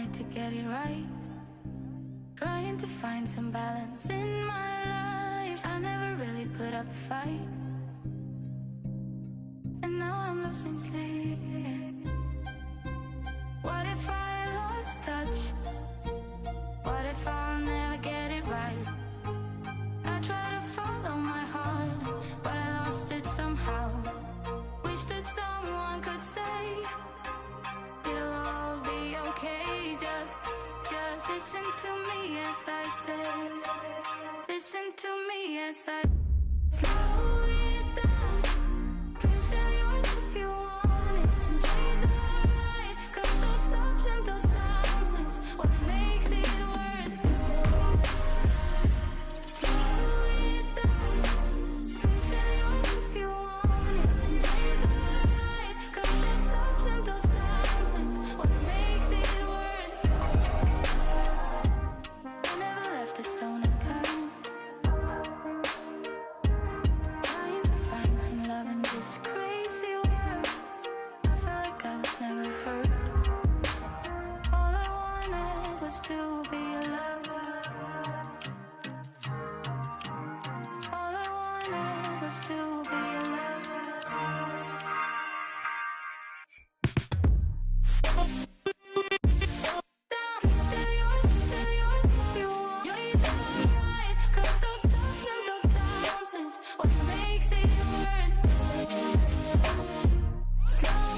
night to get it right. Trying to find some balance in my life. I never really put up a fight, and now I'm losing sleep. What if I lost touch? What if I'll never get it right? I try to follow my heart, but I lost it somehow. Wish that someone could say it'll all be okay. Just listen to me as I say. Listen to me as I slow it down. Dreams are yours if you want it. Enjoy the ride, 'cause those ups and those downs is what makes it worth it. Slow it down. Dreams are yours if you want it. Enjoy the ride, 'cause those ups and those downs is what makes it worth it. I never left a stone unturned, trying to find some love in this crazy world. I feel like I was never hurt. All I wanted was to be loved. All I wanted was to be loved. Tell yours if you want. You're the right, 'cause those ups and those downs is what makes it worth it. Slow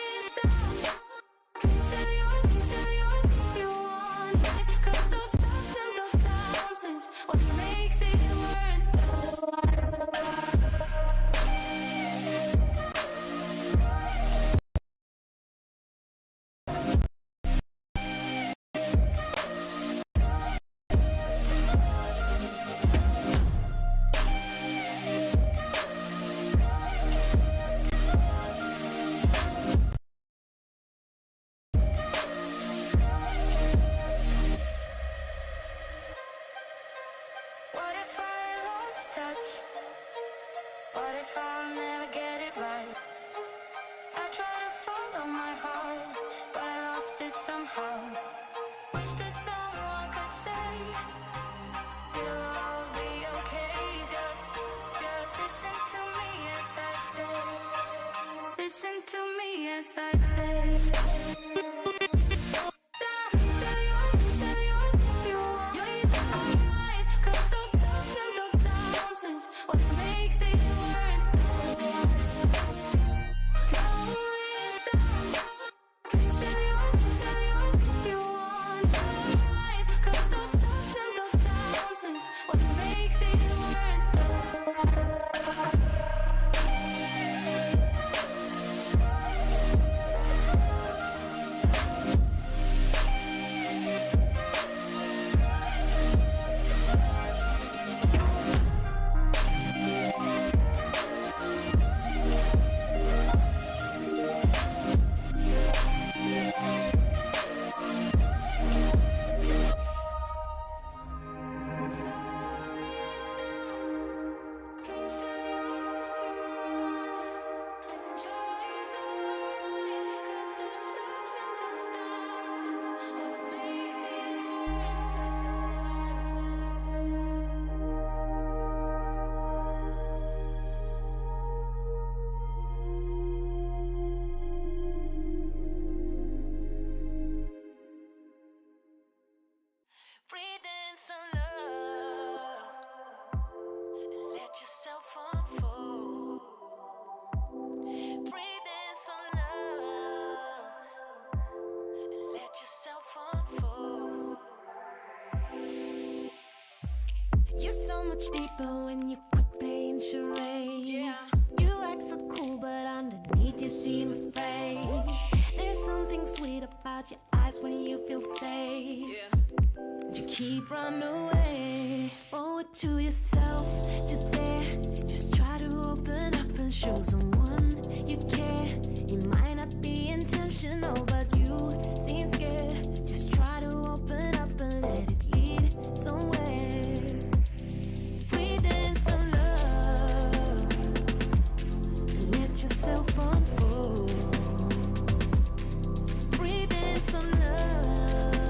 it down. Tell yours if you want. 'Cause those ups and those downs is what makes it worth it. What if I lost touch? What if I'll never get it right? I try to follow my heart, but I lost it somehow. Wish that someone could say it'll all be okay. Just listen to me as I say. Listen to me as I say. Tell yours if you want. You're the right, 'cause those ups and those downs is what makes it worth it. Slow it down. Tell yours if you want. You're right, 'cause those ups and those downs is what makes it worth it. Breathe in some love and let yourself unfold. Breathe in some love and let yourself unfold. You're so much deeper when you quit playing charades. Yeah. You act so cool, but underneath you seem afraid. There's something sweet about your eyes when you feel safe. Yeah. You keep running away. Owe it to yourself to dare. Just try to open up and show someone you care. It might not be intentional, but you seem scared. Just try to open up and let it lead somewhere. Breathe in some love and let yourself unfold. Breathe in some love.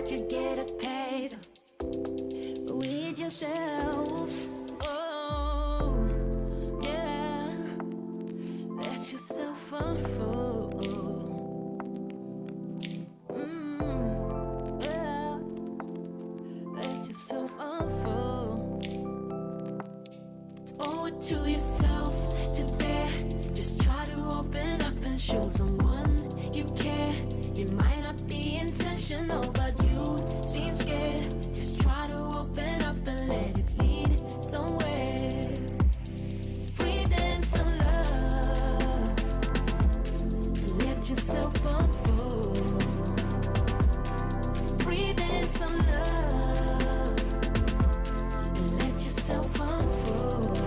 that you get a taste with yourself. Oh, yeah. Let yourself unfold. Yeah. Let yourself unfold. Owe it to yourself to dare. Just try to open up and show someone you care. It might not be intentional, but you seem scared. Just try to open up and let it lead somewhere. Breathe in some love. Let yourself unfold. Breathe in some love. Let yourself unfold.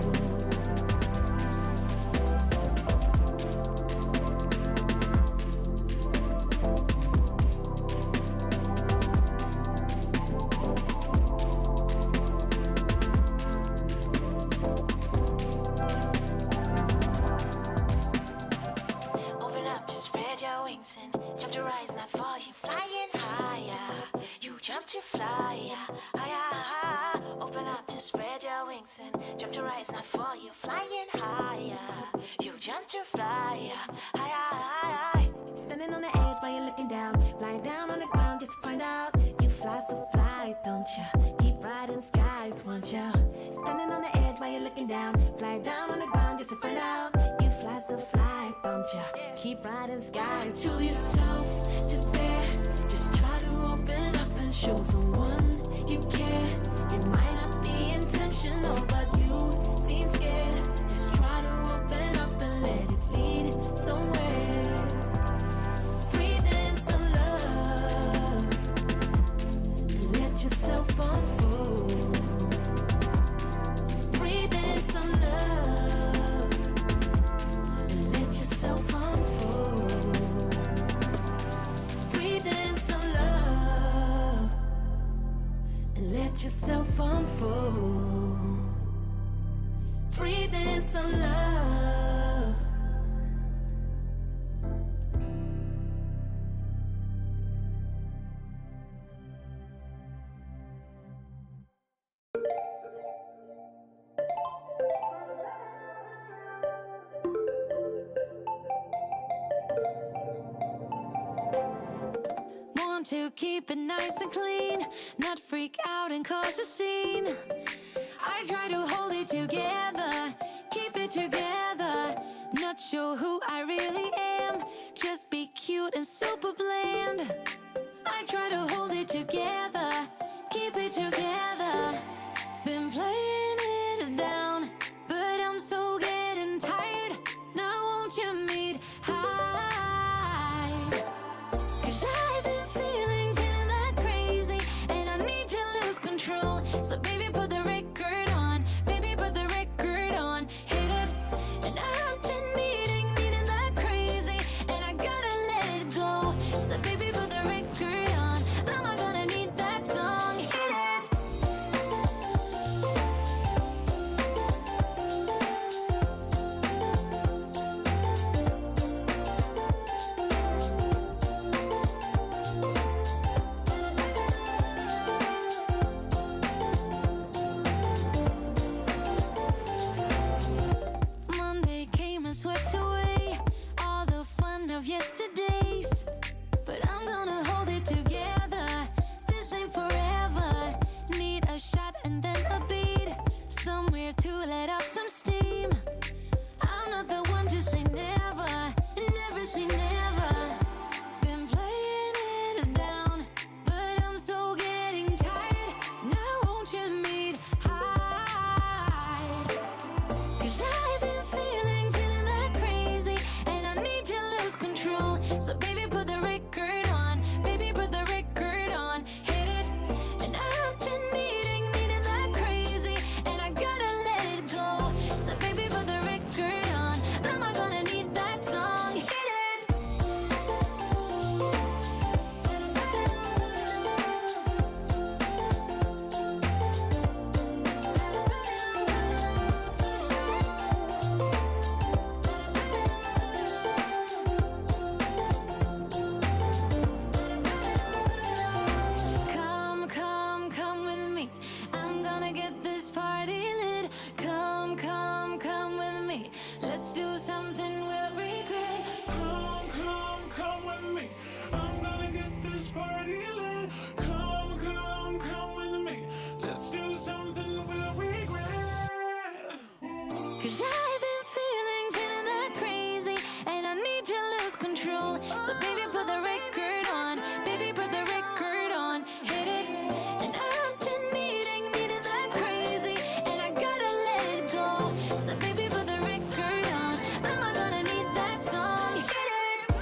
Jump to rise, not fall, you flying higher. You jump to fly, higher. Open up to spread your wings and jump to rise, not fall, you flying higher. You jump to fly, higher. Standing on the edge while you're looking down, flying down on the ground just to find out. You fly so fly, don't ya? Keep riding skies, won't ya? Standing on the edge while you're looking down, flying down on the ground just to find out. You fly so fly, don't ya? Keep riding skies. To yourself, to dare. Just try to open up and show someone you care. It might not be intentional, but you seem scared. Just try to open up and let it lead somewhere. Breathe in some love. Let yourself unfold. Breathe in some love. Let yourself unfold. Breathe in some love and let yourself unfold. Breathe in some love. Want to keep it nice and clean, not freak out and cause a scene. I try to hold it together, keep it together. Not sure who I really am, just be cute and super bland. I try to hold it together, keep it together. Been playing it down, but I'm so getting tired. Now won't you meet high? 'Cause I've been feeling that crazy, and I need to lose control. So baby, put the record on, baby, put the record on, hit it. And I've been needing that crazy, and I gotta let it go. So baby, put the record on, I'm not gonna need that song, hit it. 'Cause I've been feeling that crazy, and I need to lose control. So baby, put the record on. Baby, put the record on. Hit it. And I've been needing that crazy, and I gotta let it go. So baby, put the record on. I'm not gonna need that song. Hit it.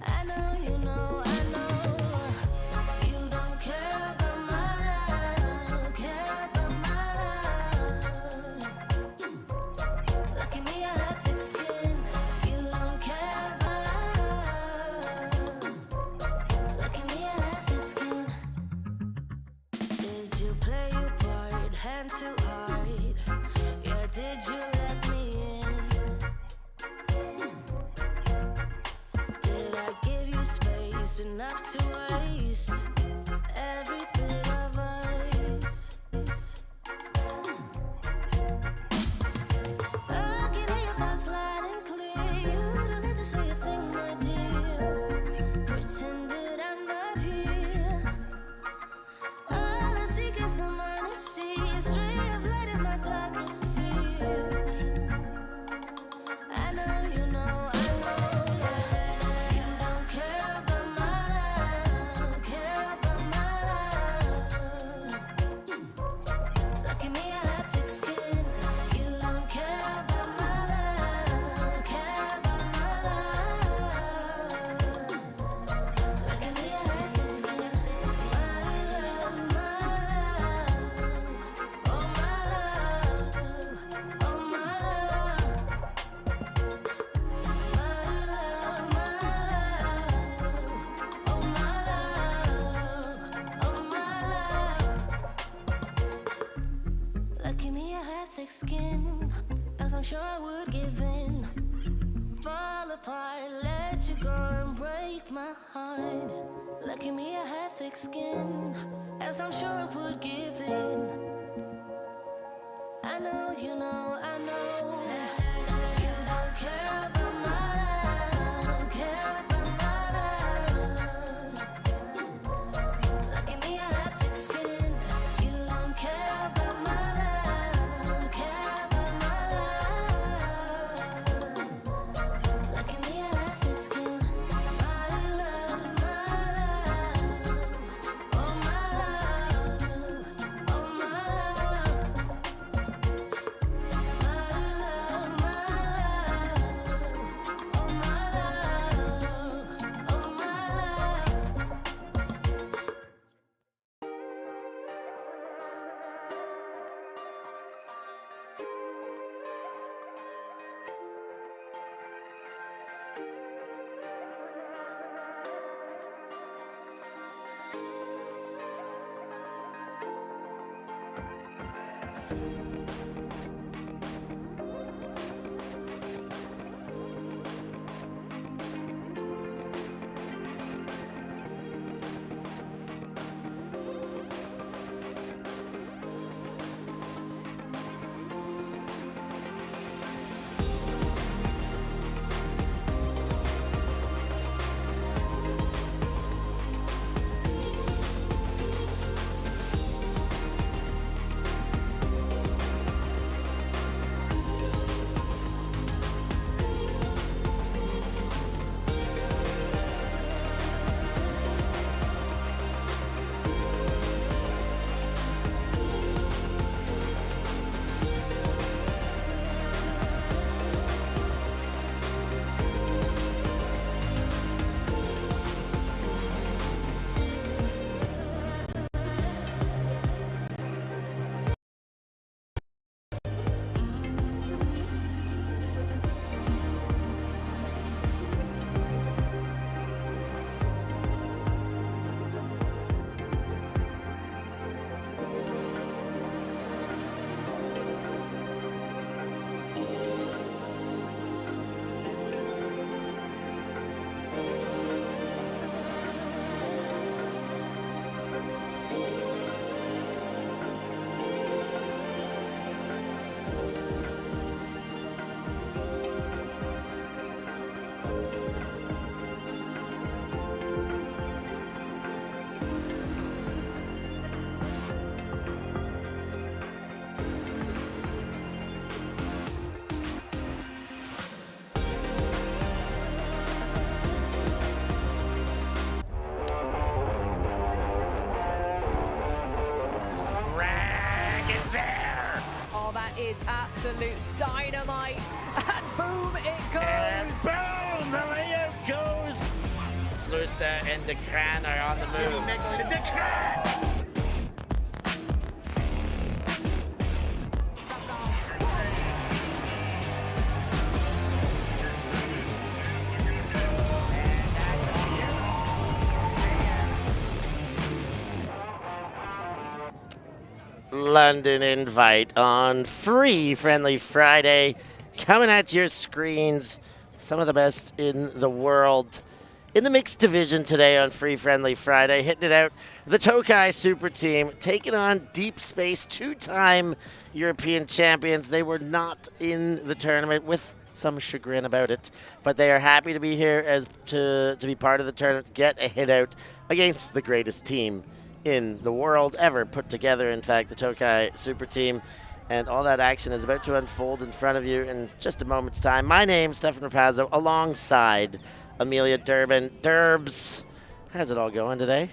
I know you don't care about my life, care enough to waste every bit of ice. I can hear your thoughts loud and clear. You don't need to say a thing, my dear. Pretend that I'm not here. All I seek is some honesty, a stray of light in my darkest fears. I know you know, I know, yeah. You don't care about my love, care about my love. Look at me, I have thick skin. You don't care about my love, care about my love. Look at me, I have thick skin. My love, oh my love, oh my love. Lucky me, I have thick skin, else I'm sure I would give in. Fall apart, let you go and break my heart. Lucky me, I have thick skin, else I'm sure I would give in. I know, you know, I know. You don't care about my love, care about my love. Look at me, I have thick skin. You don't care about my love, care about my love. Look at me, I have thick skin. My love, oh my love, oh my love. Is absolute dynamite, and boom it goes! And boom! The layout goes! Slusta and Dekran are on the move. To Dekran! London Invite on Free Friendly Friday, coming at your screens. Some of the best in the world. In the mixed division today on Free Friendly Friday, hitting it out, the Tokay SuperTeam taking on Deep Space, two-time European champions. They were not in the tournament, with some chagrin about it, but they are happy to be here as to be part of the tournament, get a hit out against the greatest team in the world ever put together. In fact, the Tokay SuperTeam, and all that action is about to unfold in front of you in just a moment's time. My name's Stef Pazzo, alongside Amelia Durbin. Derbs, how's it all going today?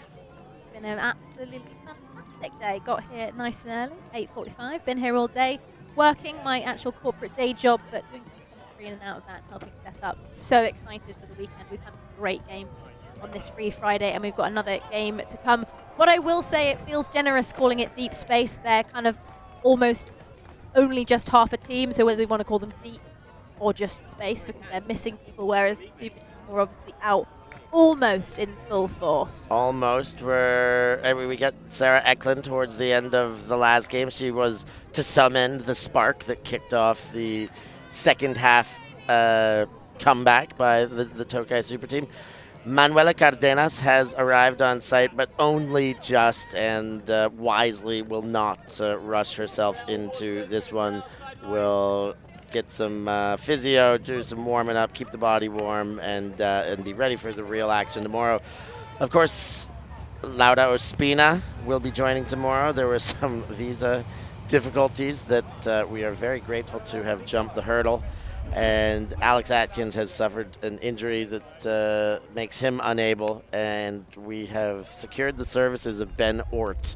It's been an absolutely fantastic day. Got here nice and early, 8:45. Been here all day, working my actual corporate day job, but doing some in and out of that, helping set up. So excited for the weekend. We've had some great games on this Free Friday, and we've got another game to come. What I will say, it feels generous calling it Deep Space. They're kind of almost only just half a team, so whether we want to call them Deep or just Space, because they're missing people, whereas the Super Team were obviously out almost in full force. Almost. We got Sarah Eklund towards the end of the last game. She was, to some end, the spark that kicked off the second half comeback by the Tokay SuperTeam. ByCardenas has arrived on site, but only just, and wisely will not rush herself into this one. Will get some physio, do some warming up, keep the body warm, and be ready for the real action tomorrow. Of course, Laura Ospina will be joining tomorrow. There were some visa difficulties that we are very grateful to have jumped the hurdle. And Alex Atkins has suffered an injury that makes him unable, and we have secured the services of Ben Ort,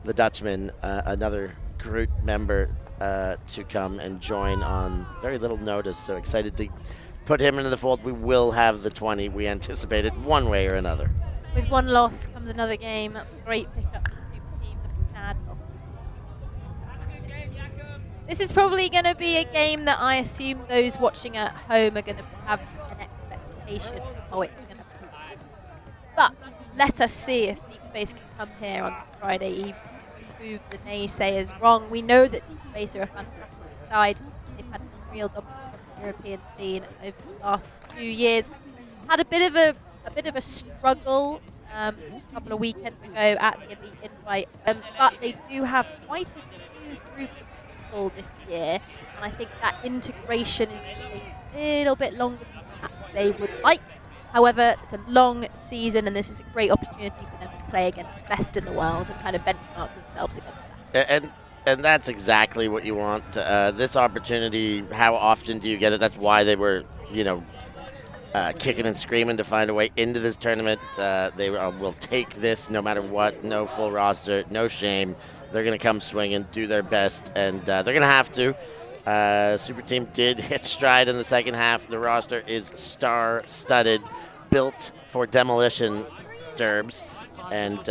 the Dutchman, another Groot member, to come and join on very little notice. So excited to put him into the fold. We will have the 20 we anticipated one way or another. With one loss comes another game. That's a great pickup for the Super Team. This is probably going to be a game that I assume those watching at home are going to have an expectation of how it's going to be. But let us see if Deep Space can come here on this Friday evening and prove the naysayers wrong. We know that Deep Space are a fantastic side. They've had some real dominance on the European scene over the last 2 years. Had a bit of a struggle a couple of weekends ago at the Elite Invite, but they do have quite a new group of this year, and I think that integration is going to take a little bit longer than perhaps they would like. However, it's a long season, and this is a great opportunity for them to play against the best in the world and kind of benchmark themselves against that. And that's exactly what you want. This opportunity, how often do you get it? That's why they were, kicking and screaming to find a way into this tournament. They will take this no matter what. No full roster, no shame. They're going to come swinging, do their best, and they're going to have to. Super Team did hit stride in the second half. The roster is star-studded, built for demolition, Derbs. And,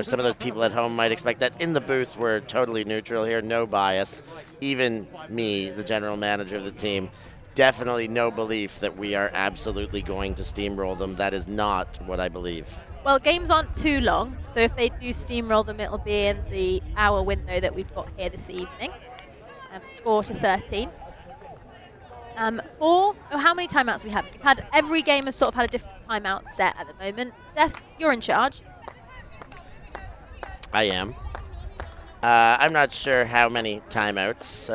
some of those people at home might expect that. In the booth, we're totally neutral here, no bias. Even me, the general manager of the team, definitely no belief that we are absolutely going to steamroll them. That is not what I believe. Well, games aren't too long, so if they do steamroll them, it'll be in the hour window that we've got here this evening. Score to 13. How many timeouts we had? We've had every game has sort of had a different timeout set at the moment. Stef, you're in charge. I am. I'm not sure how many timeouts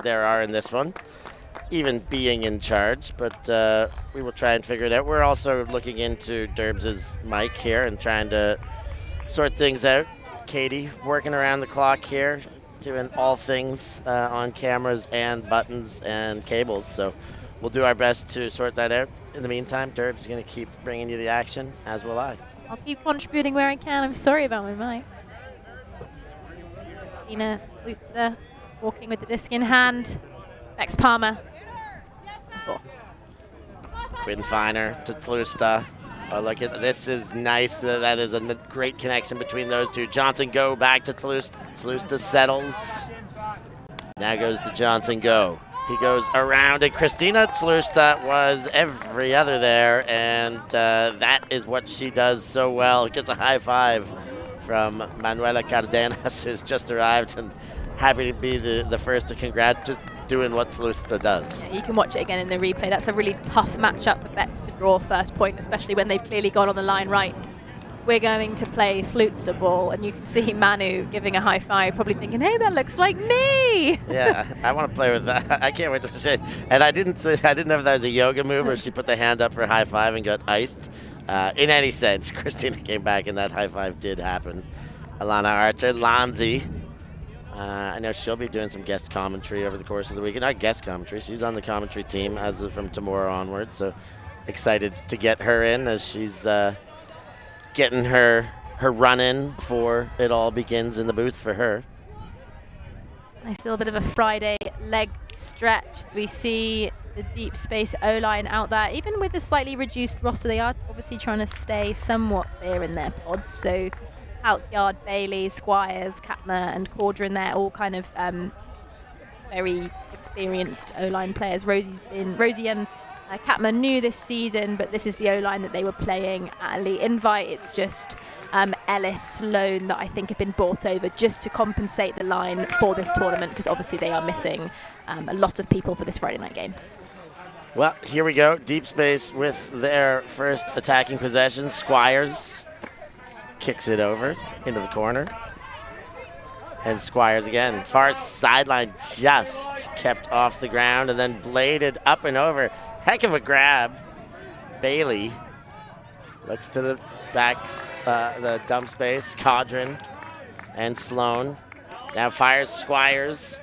there are in this one, even being in charge, but we will try and figure it out. We're also looking into Derbs' mic here and trying to sort things out. Katie working around the clock here, doing all things on cameras and buttons and cables, so we'll do our best to sort that out. In the meantime, Derbs is going to keep bringing you the action, as will I. I'll keep contributing where I can. I'm sorry about my mic. Christina Slupta walking with the disc in hand. Max Palmer. Quinn Finer to Tlusta. Oh, look at this. Is nice. That is a great connection between those two. Johnson Go back to Tlusta. Tlusta settles. Now goes to Johnson Go. He goes around, and Christina Tlusta was every other there, and that is what she does so well. Gets a high five from ByCardenas, who's just arrived and happy to be the first to doing what Tolusta does. Yeah, you can watch it again in the replay. That's a really tough matchup for Bex to draw first point, especially when they've clearly gone on the line right. We're going to play Slutster ball, and you can see Manu giving a high five, probably thinking, hey, that looks like me. Yeah, I want to play with that. I can't wait to say. And I didn't know if that was a yoga move or she put the hand up for high five and got iced. In any sense, Christina came back and that high five did happen. Alana Archer, Lanzi. I know she'll be doing some guest commentary over the course of the week. Not guest commentary, she's on the commentary team as of from tomorrow onward. So excited to get her in as she's getting her run in before it all begins in the booth for her. Nice little bit of a Friday leg stretch as we see the deep space O-line out there. Even with the slightly reduced roster, they are obviously trying to stay somewhat clear in their pods. So Outyard, Bailey, Squires, Katma and Cordra in there, all kind of very experienced O-line players. Rosie and Katma new this season, but this is the O-line that they were playing at Elite Invite. It's just Ellis, Sloan that I think have been brought over just to compensate the line for this tournament, because obviously they are missing a lot of people for this Friday night game. Well, here we go. Deep space with their first attacking possession. Squires kicks it over into the corner. And Squires again. Far sideline just kept off the ground and then bladed up and over. Heck of a grab. Bailey looks to the back, the dump space. Cadron and Sloan. Now fires Squires.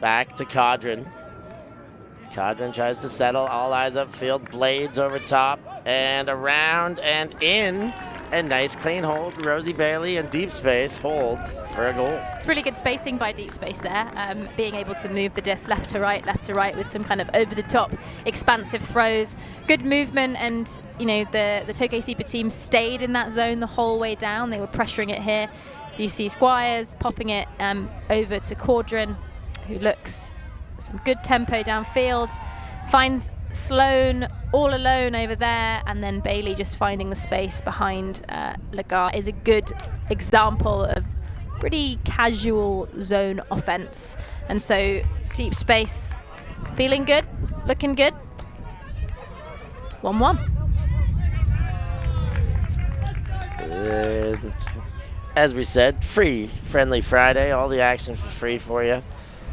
Back to Cadron. Cadron tries to settle. All eyes upfield. Blades over top and around and in. And nice clean hold. Rosie Bailey and deep space holds for a goal. It's really good spacing by deep space there. Being able to move the disc left to right with some kind of over the top expansive throws. Good movement, and you know the Tokay SuperTeam stayed in that zone the whole way down. They were pressuring it here. So you see Squires popping it over to Cordron, who looks some good tempo downfield. Finds Sloan all alone over there, and then Bailey just finding the space behind Lagarde is a good example of pretty casual zone offense. And so deep space, feeling good, looking good. 1-1. And as we said, free, friendly Friday, all the action for free for you.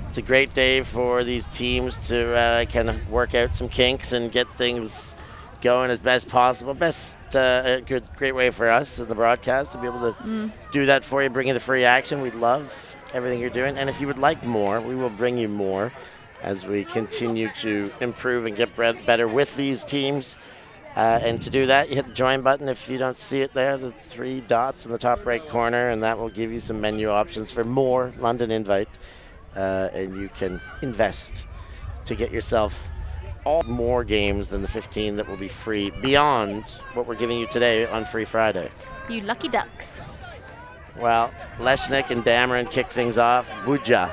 It's a great day for these teams to kind of work out some kinks and get things going as best possible. Great way for us in the broadcast to be able to do that for you, bring you the free action. We love everything you're doing. And if you would like more, we will bring you more as we continue to improve and get better with these teams. And to do that, you hit the join button. If you don't see it there, the 3 dots in the top right corner, and that will give you some menu options for more London Invite. And you can invest to get yourself all more games than the 15 that will be free beyond what we're giving you today on Free Friday. You lucky ducks. Well, Leshnik and Dameron kick things off. Buja.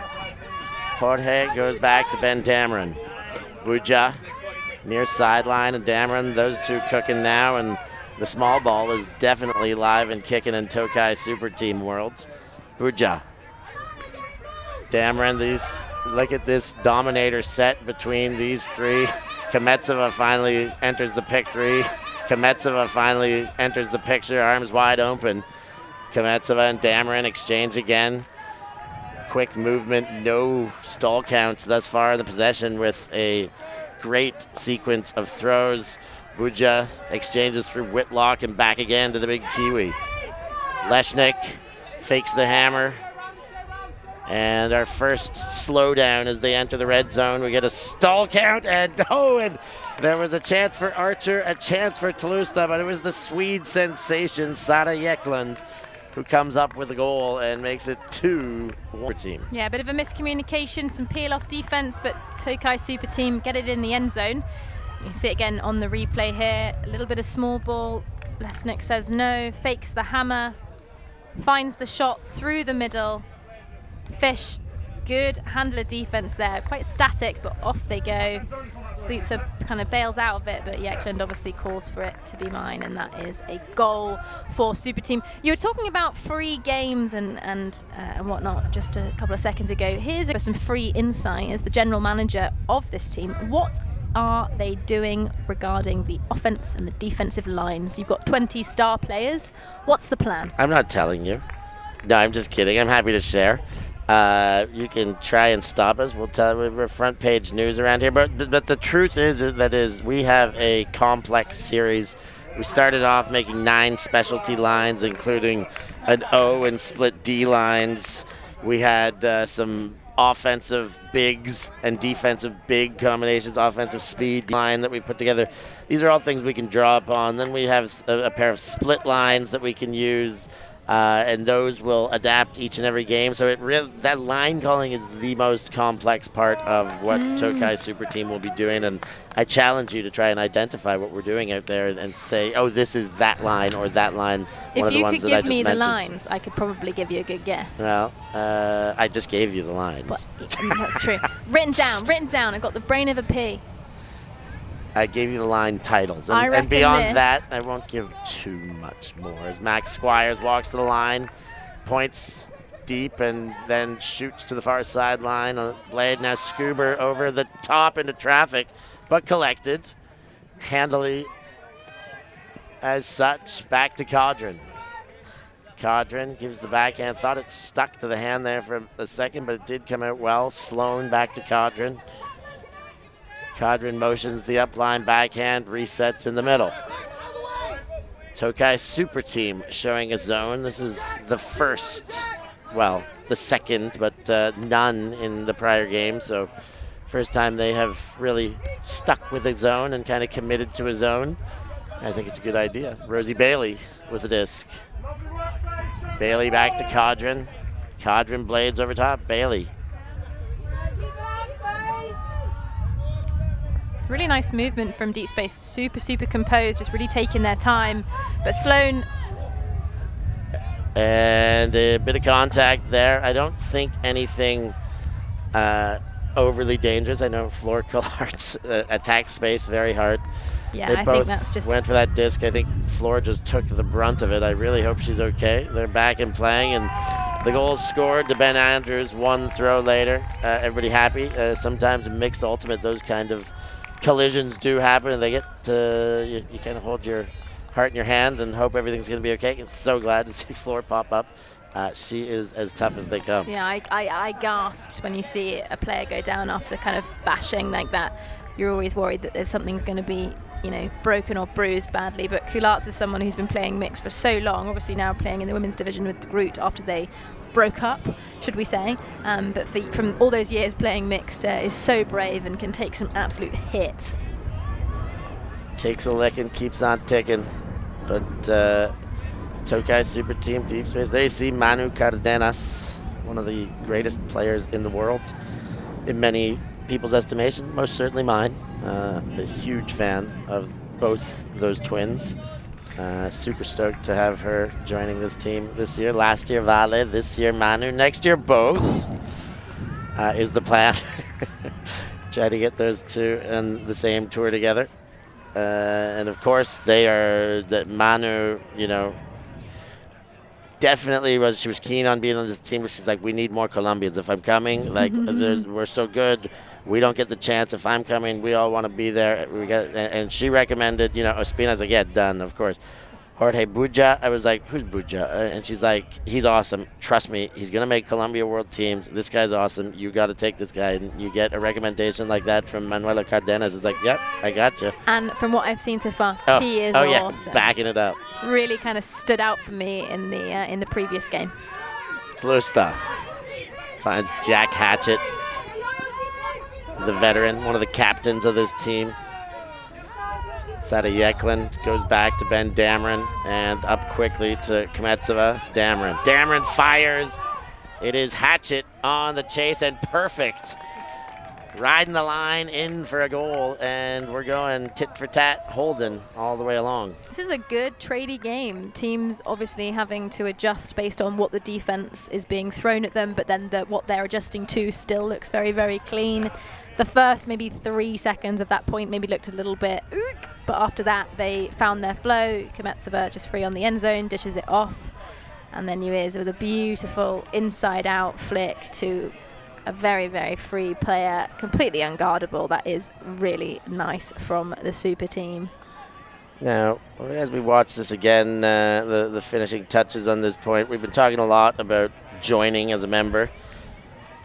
Jorge goes back to Ben Dameron. Buja near sideline, and Dameron, those two cooking now, and the small ball is definitely live and kicking in Tokay SuperTeam world. Buja. Dameron, look at this dominator set between these three. Kametsova finally enters the pick 3. Kametsova finally enters the picture, arms wide open. Kametsova and Dameron exchange again. Quick movement, no stall counts thus far in the possession with a great sequence of throws. Buja exchanges through Whitlock and back again to the big Kiwi. Leshnik fakes the hammer. And our first slowdown as they enter the red zone. We get a stall count, and there was a chance for Archer, a chance for Tolusta, but it was the Swede sensation, Sara Jäklund, who comes up with a goal and makes it 2-1 team. Yeah, a bit of a miscommunication, some peel-off defense, but Tokay SuperTeam get it in the end zone. You can see it again on the replay here. A little bit of small ball. Lesnick says no, fakes the hammer, finds the shot through the middle. Fish Good handler defense there. Quite static, but off they go. Slutzer kind of bails out of it, but Yekland obviously calls for it to be mine, and that is a goal for Super Team. You were talking about free games and whatnot just a couple of seconds ago. Here's some free insight as the general manager of this team. What are they doing regarding the offense and the defensive lines? You've got 20 star players. What's the plan? I'm not telling you. No, I'm just kidding. I'm happy to share. You can try and stop us. We'll tell. We're front page news around here. But the truth is we have a complex series. We started off making 9 specialty lines, including an O and split D lines. We had some offensive bigs and defensive big combinations, offensive speed line that we put together. These are all things we can draw upon. Then we have a pair of split lines that we can use. And those will adapt each and every game. So that line calling is the most complex part of what Tokay SuperTeam will be doing. And I challenge you to try and identify what we're doing out there and say, oh, this is that line or that line. If you could give me the lines, I could probably give you a good guess. Well, I just gave you the lines. But, that's true. Written down. I've got the brain of a pea. I gave you the line titles. And beyond that, I won't give too much more. As Max Squires walks to the line, points deep, and then shoots to the far sideline. On the blade, now Scuba over the top into traffic, but collected handily as such. Back to Cadrin. Cadrin gives the backhand. Thought it stuck to the hand there for a second, but it did come out well. Sloan back to Cadrin. Cadrin motions the upline backhand, resets in the middle. Tokai SuperTeam showing a zone. This is the first, well, the second, but none in the prior game. So first time they have really stuck with a zone and kind of committed to a zone. I think it's a good idea. Rosie Bailey with the disc. Bailey back to Cadrin. Cadrin blades over top. Bailey. Really nice movement from deep space. Super composed, just really taking their time. But Sloan. And a bit of contact there. I don't think anything overly dangerous. I know Floor Collards attack space very hard. Yeah, I think that's just went for that disc. I think Floor just took the brunt of it. I really hope she's okay. They're back and playing, and the goal is scored to Ben Andrews. One throw later. Everybody happy. Sometimes in mixed ultimate, those kind of collisions do happen, and they get to, you kind of hold your heart in your hand and hope everything's going to be okay. It's so glad to see Floor pop up. She is as tough as they come. Yeah, I gasped when you see a player go down after kind of bashing like that. You're always worried that there's something's going to be, broken or bruised badly. But Kulatz is someone who's been playing mixed for so long, obviously now playing in the women's division with the Groot after they broke up, should we say. But from all those years playing mixed, is so brave and can take some absolute hits. Takes a lick and keeps on ticking. But Tokay SuperTeam deep space. There you see Manu Cardenas, one of the greatest players in the world in many people's estimation, most certainly mine. A huge fan of both those twins. Super stoked to have her joining this team this year. Last year Vale, this year Manu, next year both is the plan. Try to get those two on the same tour together. And of course they are, that Manu, definitely she was keen on being on this team, but she's like, we need more Colombians. If I'm coming, like we're so good, we don't get the chance. If I'm coming, we all want to be there. And she recommended, Ospina's like, yeah, done, of course. Jorge Buja, I was like, who's Buja? And she's like, he's awesome. Trust me, he's going to make Colombia world teams. This guy's awesome. You got to take this guy. And you get a recommendation like that from Manuela Cardenas. It's like, yep, I got you. And from what I've seen so far, he is awesome. Yeah, backing it up. Really kind of stood out for me in the previous game. Klusta finds Jack Hatchett, the veteran, one of the captains of this team. Sada Yekland goes back to Ben Dameron and up quickly to Kmetsova. Dameron fires. It is Hatchet on the chase and perfect. riding the line in for a goal, and we're going tit for tat, holding all the way along. This is a good tradey game. Teams obviously having to adjust based on what the defense is being thrown at them, but then what they're adjusting to still looks very, very clean. The first maybe 3 seconds of that point maybe looked a little bit, but after that they found their flow. Kametsova just free on the end zone, dishes it off, and then Uiz with a beautiful inside-out flick to a very, very free player, completely unguardable. That is really nice from the super team. Now, as we watch this again, the finishing touches on this point, we've been talking a lot about joining as a member.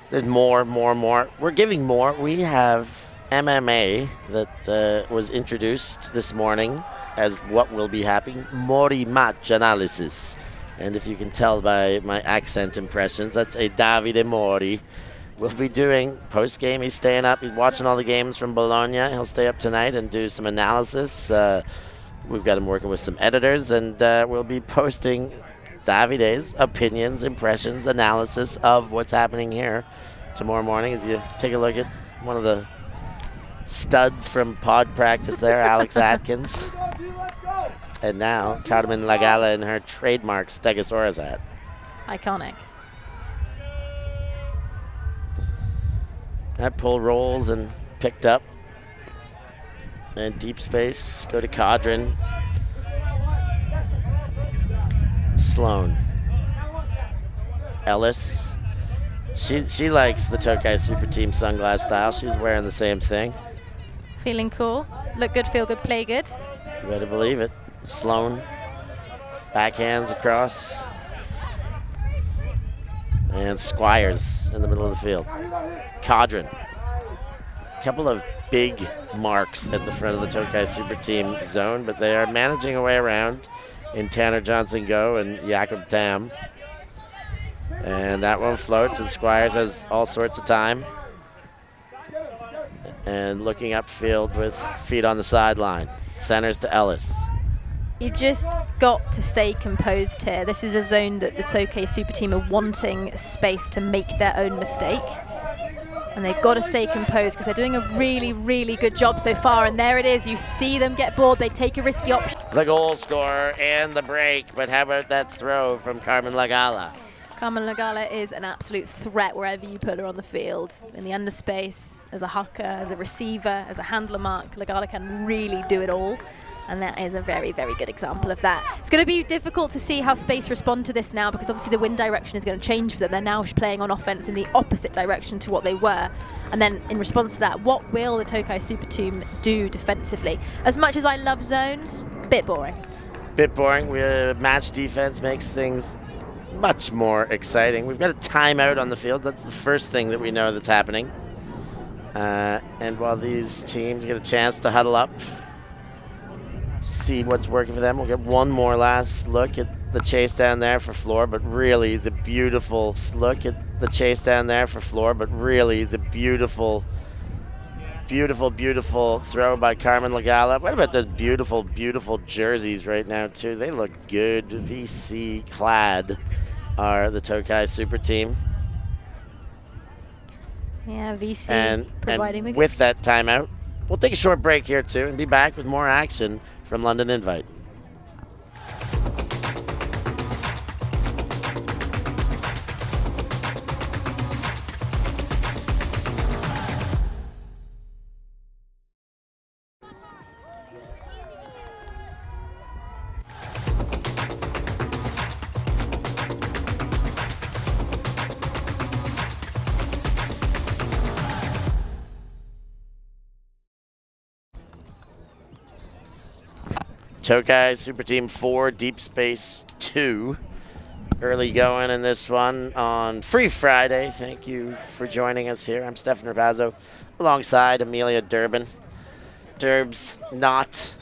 There's more. We're giving more. We have MMA that was introduced this morning as what will be happening, Mori match analysis. And if you can tell by my accent impressions, that's a Davide Mori. We'll be doing post-game. He's staying up. He's watching all the games from Bologna. He'll stay up tonight and do some analysis. We've got him working with some editors, and we'll be posting Davide's opinions, impressions, analysis of what's happening here tomorrow morning as you take a look at one of the studs from pod practice there, Alex Atkins. And now, Carmen Lagala in her trademark Stegosaurus hat. Iconic. That pull rolls and picked up. And deep space, go to Cadrin. Sloan. Ellis. She likes the Tokay SuperTeam sunglass style. She's wearing the same thing. Feeling cool. Look good, feel good, play good. You better believe it. Sloan. Backhands across. And Squires in the middle of the field. Cadrin. A couple of big marks at the front of the Tokay SuperTeam zone, but they are managing a way around in Tanner Johnson-Go and Jakob Tam. And that one floats, and Squires has all sorts of time. And looking upfield with feet on the sideline. Centers to Ellis. You just got to stay composed here. This is a zone that the Tokay SuperTeam are wanting space to make their own mistake. And they've got to stay composed because they're doing a really, really good job so far. And there it is. You see them get bored. They take a risky option. The goal scorer and the break. But how about that throw from Carmen Lagala? Carmen Lagala is an absolute threat wherever you put her on the field. In the underspace, as a hooker, as a receiver, as a handler mark, Lagala can really do it all. And that is a very, very good example of that. It's going to be difficult to see how Space respond to this now because obviously the wind direction is going to change for them. They're now playing on offense in the opposite direction to what they were. And then in response to that, what will the Tokay SuperTeam do defensively? As much as I love zones, bit boring. Bit boring. Match defense makes things much more exciting. We've got a timeout on the field. That's the first thing that we know that's happening. And while these teams get a chance to huddle up, see what's working for them. We'll get one more last look at the chase down there for Floor, but really the beautiful look at the chase down there for Floor, but really the beautiful throw by Carmen Lagala. What about those beautiful jerseys right now too? They look good. VC clad are the Tokay SuperTeam. Yeah, VC providing the goods. With that timeout, we'll take a short break here too and be back with more action from London Invite. Tokay SuperTeam 4, Deep Space 2. Early going in this one on Free Friday. Thank you for joining us here. I'm Stef Pazzo alongside Amelia Durbin. Durb's not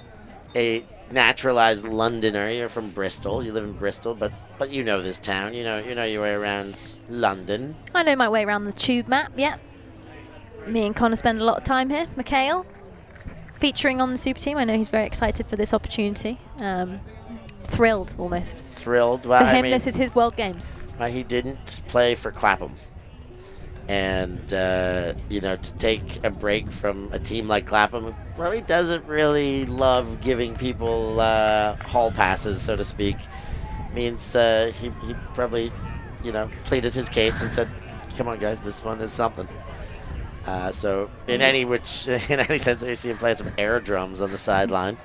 a naturalized Londoner. You're from Bristol. You live in Bristol, but you know this town. You know your way around London. I know my way around the tube map, yeah. Me and Connor spend a lot of time here. Mikhail, featuring on the Super Team. I know he's very excited for this opportunity. Thrilled, almost. Thrilled. Well, for him, this is his World Games. He didn't play for Clapham. And, you know, to take a break from a team like Clapham, who probably doesn't really love giving people hall passes, so to speak, means he probably, you know, pleaded his case and said, come on, guys, this one is something. So in any sense that you see him playing some air drums on the sideline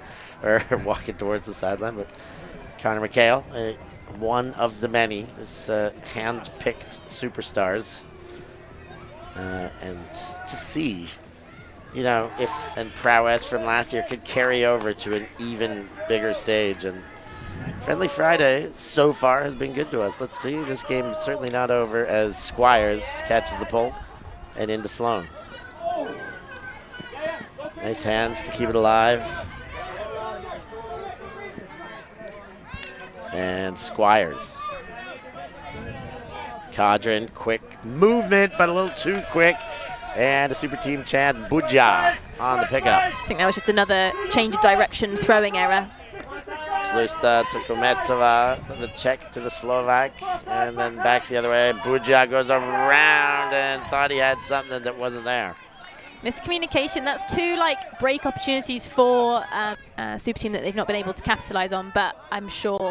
or walking towards the sideline, but Connor McHale, one of the many, is hand-picked superstars. And to see, you know, if and prowess from last year could carry over to an even bigger stage. And Friendly Friday so far has been good to us. Let's see. This game is certainly not over as Squires catches the pole and into Sloan. Nice hands to keep it alive. And Squires. Cadron, quick movement, but a little too quick. And a super team chance, Buja on the pickup. I think that was just another change of direction throwing error. Slusta to Kometsova, the check to the Slovak, and then back the other way. Buja goes around and thought he had something that wasn't there. Miscommunication, that's two like break opportunities for super team that they've not been able to capitalize on, but I'm sure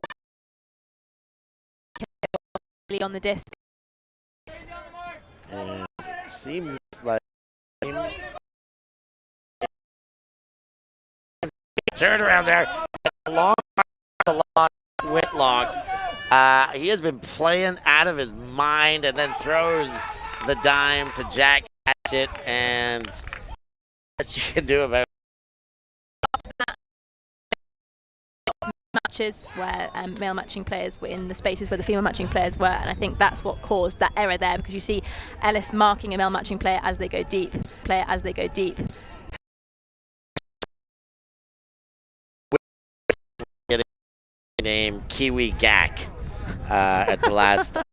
on the disc. And it seems like turn around there. Long Whitlock. He has been playing out of his mind and then throws the dime to Jack Hatchett, and what you can do about matches where male matching players were in the spaces where the female matching players were, and I think that's what caused that error there, because you see Ellis marking a male matching player as they go deep. Name Kiwi Gak at the last at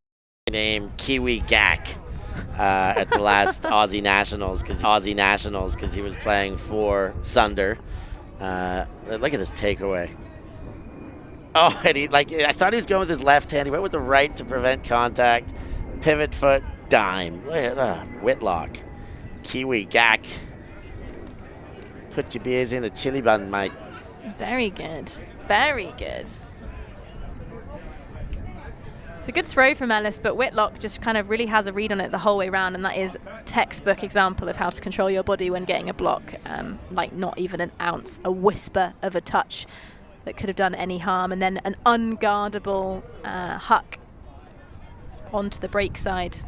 the last Aussie Nationals because he was playing for Sunder. Look at this takeaway. Oh, and I thought he was going with his left hand. He went with the right to prevent contact. Pivot foot, dime. Look at that. Whitlock. Kiwi Gak. Put your beers in the chili bun, mate. Very good. Very good. It's a good throw from Ellis, but Whitlock just kind of really has a read on it the whole way around, and that is textbook example of how to control your body when getting a block. Like not even an ounce, a whisper of a touch that could have done any harm, and then an unguardable huck onto the break side.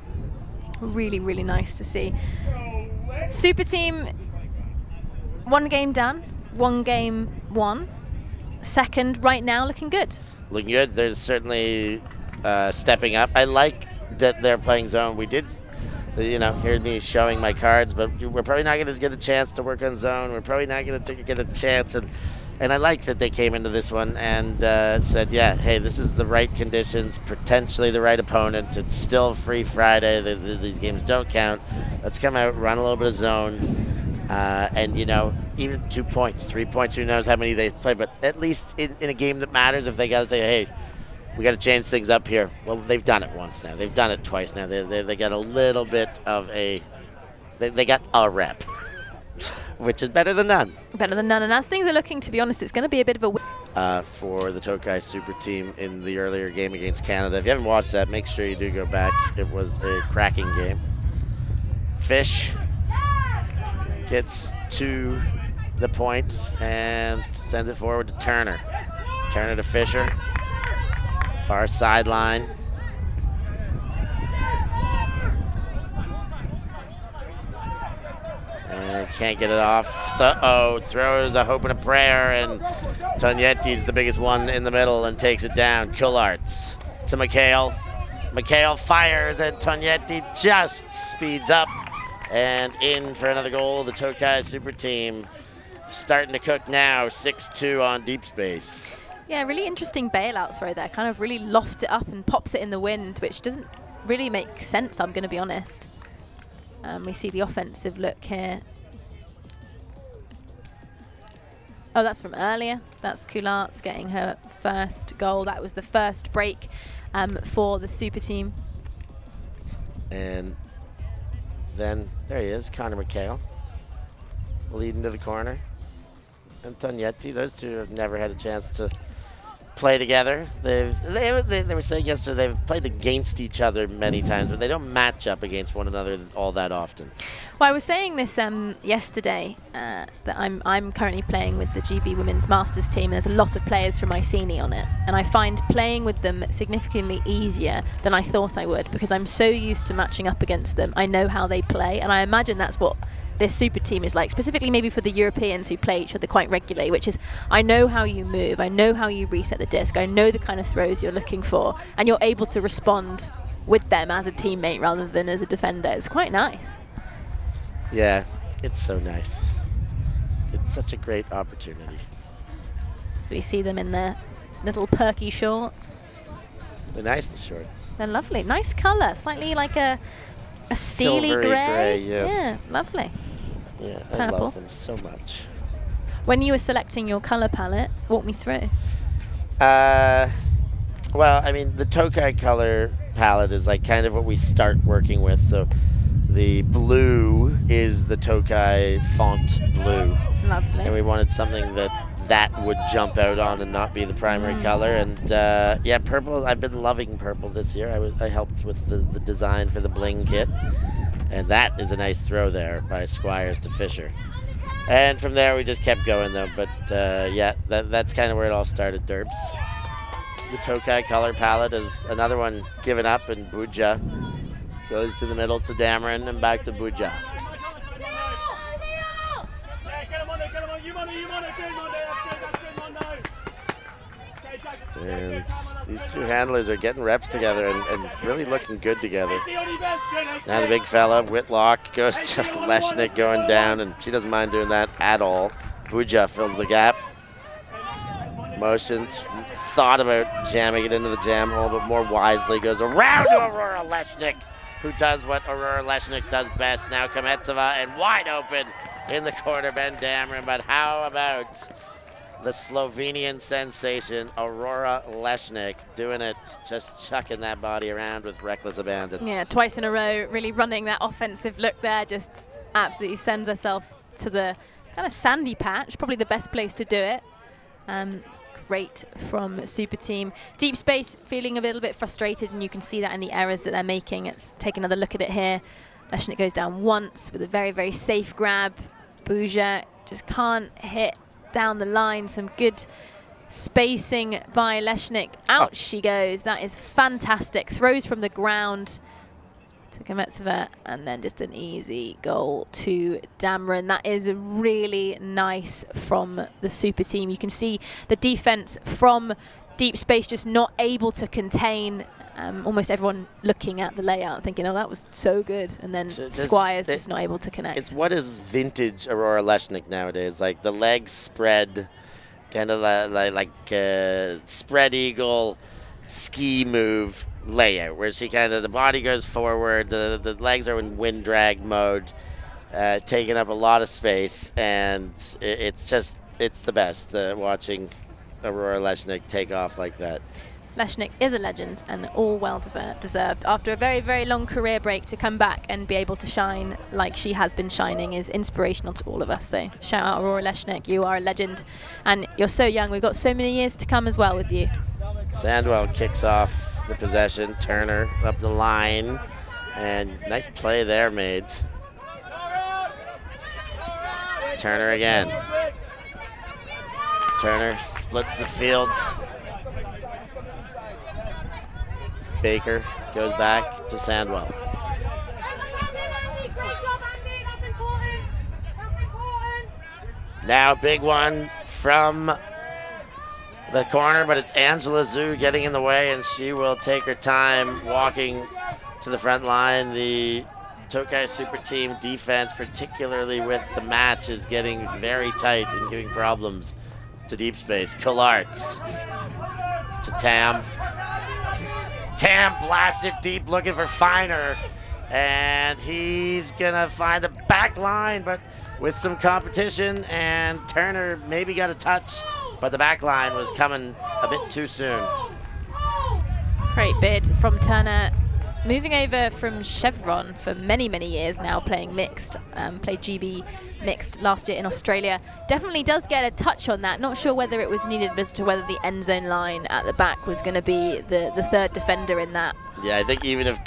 Really, really nice to see. Super team, one game done, one game won. Second right now looking good. Looking good. There's certainly stepping up. I like that they're playing zone. We did, you know, hear me showing my cards, but we're probably not going to get a chance to work on zone. We're probably not going to get a chance. And I like that they came into this one and said, yeah, hey, this is the right conditions, potentially the right opponent. It's still Free Friday. These games don't count. Let's come out, run a little bit of zone. And, you know, even 2 points, 3 points, who knows how many they play. But at least in a game that matters, if they got to say, hey, we got to change things up here. Well, they've done it once now. They've done it twice now. They got a little bit of a – they got a rep. Which is better than none. Better than none. And as things are looking, to be honest, it's going to be a bit of a... for the Tokay SuperTeam in the earlier game against Canada. If you haven't watched that, make sure you do go back. It was a cracking game. Fish gets to the point and sends it forward to Turner. Turner to Fisher. Far sideline. And can't get it off. Throws a hope and a prayer, and Tonyetti's the biggest one in the middle and takes it down. Kullarts to McHale. McHale fires, and Tonyetti just speeds up and in for another goal. The Tokay SuperTeam starting to cook now, 6-2 on deep space. Yeah, really interesting bailout throw there. Kind of really lofts it up and pops it in the wind, which doesn't really make sense, I'm going to be honest. We see the offensive look here. Oh, that's from earlier. That's Kullarts getting her first goal. That was the first break for the Super Team. And then there he is, Connor McHale, leading to the corner. And Tognetti, those two have never had a chance to play together. They were saying yesterday they've played against each other many times, but they don't match up against one another all that often. Well, I was saying this yesterday that I'm currently playing with the GB Women's Masters team. There's a lot of players from Iceni on it, and I find playing with them significantly easier than I thought I would because I'm so used to matching up against them. I know how they play, and I imagine that's what this super team is like, specifically maybe for the Europeans who play each other quite regularly, which is I know how you move, I know how you reset the disc, I know the kind of throws you're looking for, and you're able to respond with them as a teammate rather than as a defender. It's quite nice. Yeah, it's so nice. It's such a great opportunity. So we see them in their little perky shorts. They're nice, the shorts. They're lovely. Nice colour, slightly like a steely Silvery grey. yes. Yeah, lovely. Yeah, I Purple. love them so much. When you were selecting your colour palette, walk me through. Well, I mean, the Tokai color palette is like kind of what we start working with. So the blue is the Tokai font blue. Lovely. And we wanted something that would jump out on and not be the primary color. And yeah, purple, I've been loving purple this year. I helped with the design for the bling kit. And that is a nice throw there by Squires to Fisher. And from there, we just kept going, though. But yeah, that's kind of where it all started, Derbs. The Tokai color palette is another one given up, and Buja goes to the middle to Dameron and back to Buja. And these two handlers are getting reps together and really looking good together. Now the big fella, Whitlock, goes to Leshnik going down, and she doesn't mind doing that at all. Buja fills the gap. Motions, thought about jamming it into the jam hole, but more wisely goes around to Aurora Leshnik, who does what Aurora Leshnik does best. Now Kametsova and wide open in the corner, Ben Dameron. But how about the Slovenian sensation, Aurora Leshnik, doing it, just chucking that body around with reckless abandon. Yeah, twice in a row, really running that offensive look there, just absolutely sends herself to the kind of sandy patch, probably the best place to do it. Great from Super Team. Deep Space feeling a little bit frustrated, and you can see that in the errors that they're making. Let's take another look at it here. Leshnik goes down once with a very, very safe grab. Buja just can't hit down the line. Some good spacing by Leshnik. Out she goes. That is fantastic. Throws from the ground to Kametsova, and then just an easy goal to Dameron. That is really nice from the Super Team. You can see the defense from Deep Space just not able to contain almost everyone looking at the layout thinking, oh, that was so good, and then Squires just not able to connect. It's what is vintage Aurora Leshnik nowadays, like the legs spread, kind of like spread eagle ski move layout, where she kind of, the body goes forward, the legs are in wind drag mode, taking up a lot of space, and it's the best watching Aurora Leshnik take off like that. Leshnik is a legend, and all well deserved. After a very, very long career break, to come back and be able to shine like she has been shining is inspirational to all of us. So shout out Aurora Leshnik, you are a legend, and you're so young. We've got so many years to come as well with you. Sandwell kicks off the possession. Turner up the line, and nice play there made. Turner again. Turner splits the field. Baker goes back to Sandwell. Now big one from the corner, but it's Angela Zhu getting in the way, and she will take her time walking to the front line. The Tokay Super Team defense, particularly with the match, is getting very tight and giving problems to Deep Space. Collarts to Tam. Tam blasted deep, looking for Feiner, and he's gonna find the back line, but with some competition, and Turner maybe got a touch, but the back line was coming a bit too soon. Great bid from Turner. moving over from Chevron for many, many years now, playing mixed, played GB mixed last year in Australia. Definitely does get a touch on that. Not sure whether it was needed as to whether the end zone line at the back was going to be the third defender in that. Yeah, I think even if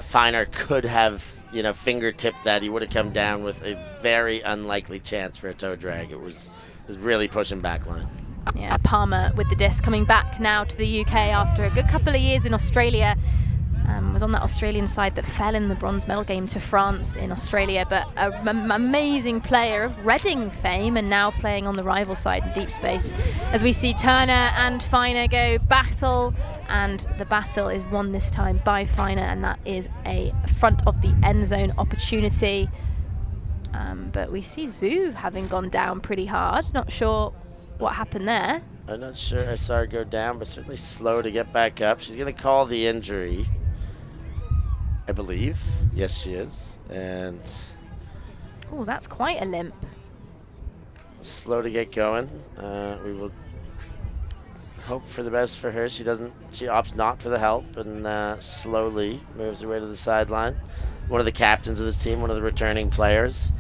Feiner could have, fingertipped that, he would have come down with a very unlikely chance for a toe drag. It was really pushing back line. Yeah, Palmer with the disc, coming back now to the UK after a good couple of years in Australia. Was on that Australian side that fell in the bronze medal game to France in Australia, but an amazing player of Reading fame and now playing on the rival side in deep space. As we see Turner and Feiner go battle, and the battle is won this time by Feiner, and that is a front of the end zone opportunity. But we see Zhu having gone down pretty hard. Not sure what happened there. I'm not sure I saw her go down, but certainly slow to get back up. She's going to call the injury, I believe. Yes, she is. And oh, that's quite a limp. Slow to get going. We will hope for the best for her. She opts not for the help and slowly moves her way to the sideline. One of the captains of this team, one of the returning players.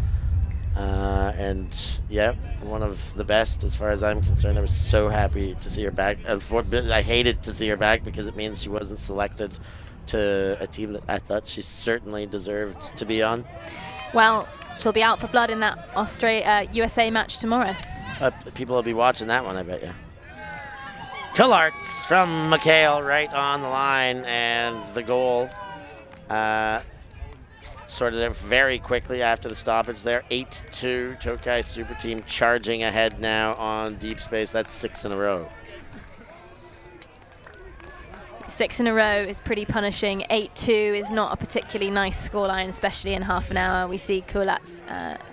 And yeah, one of the best as far as I'm concerned. I was so happy to see her back. Unfortunately, I hated to see her back because it means she wasn't selected to a team that I thought she certainly deserved to be on. Well, she'll be out for blood in that USA match tomorrow. People will be watching that one, I bet you. Collarts from McHale right on the line, and the goal sorted out very quickly after the stoppage there. 8-2, Tokay SuperTeam charging ahead now on deep space. That's 6 in a row. 6 in a row is pretty punishing. 8-2 is not a particularly nice scoreline, especially in half an hour. We see Kulats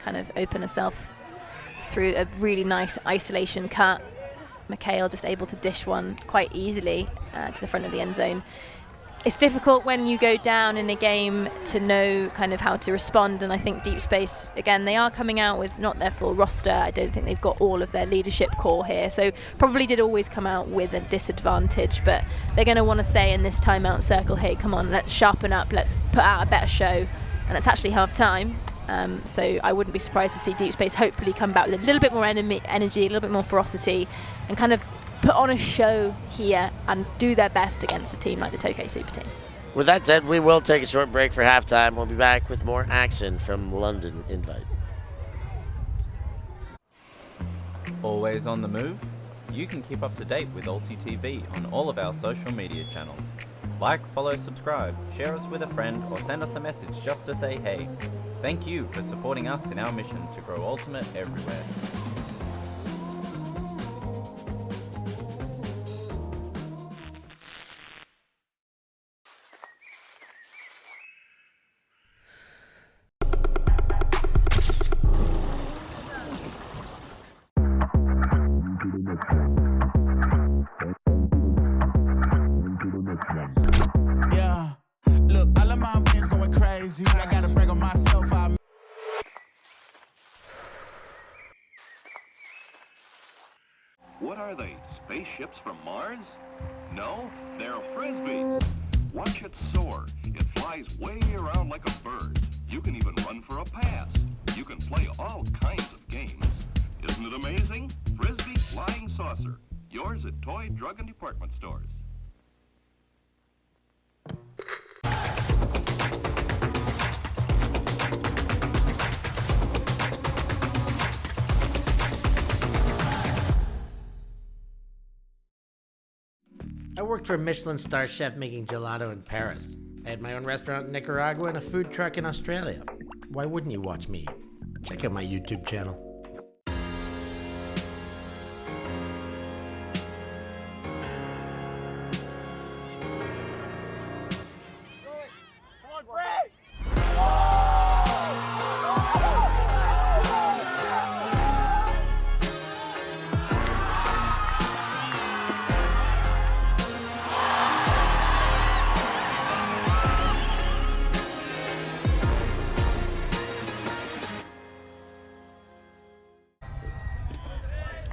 kind of open herself through a really nice isolation cut. McHale just able to dish one quite easily to the front of the end zone. It's difficult when you go down in a game to know kind of how to respond, and I think deep space, again, they are coming out with not their full roster. I don't think they've got all of their leadership core here, so probably did always come out with a disadvantage, but they're going to want to say in this timeout circle, hey, come on, let's sharpen up, let's put out a better show, and it's actually half time. So I wouldn't be surprised to see deep space hopefully come back with a little bit more energy, a little bit more ferocity, and kind of put on a show here and do their best against a team like the Tokay SuperTeam. With that said, we will take a short break for halftime. We'll be back with more action from London Invite. Always on the move? You can keep up to date with ULTI.TV on all of our social media channels. Like, follow, subscribe, share us with a friend, or send us a message just to say hey. Thank you for supporting us in our mission to grow Ultimate everywhere. I gotta brag on myself. What are they, spaceships from Mars? No, they're Frisbees. Watch it soar. It flies way around like a bird. You can even run for a pass. You can play all kinds of games. Isn't it amazing? Frisbee Flying Saucer. Yours at toy, drug, and department stores. I worked for a Michelin star chef making gelato in Paris. I had my own restaurant in Nicaragua and a food truck in Australia. Why wouldn't you watch me? Check out my YouTube channel.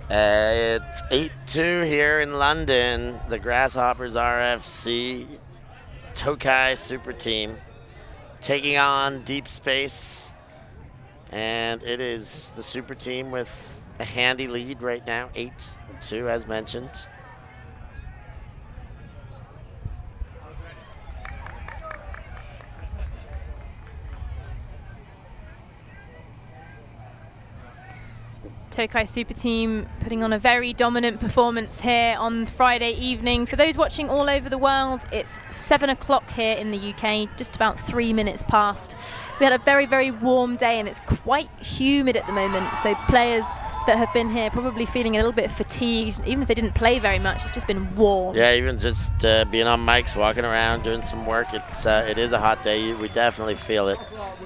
It's 8-2 here in London. The Grasshoppers RFC Tokay SuperTeam taking on Deep Space. And it is the Super Team with a handy lead right now, 8-2 as mentioned. Tokay SuperTeam putting on a very dominant performance here on Friday evening. For those watching all over the world, it's 7 o'clock here in the UK, just about 3 minutes past. We had a very, very warm day and it's quite humid at the moment, so players that have been here probably feeling a little bit fatigued, even if they didn't play very much. It's just been warm. Yeah, even just being on mics, walking around, doing some work, it is a hot day. We definitely feel it,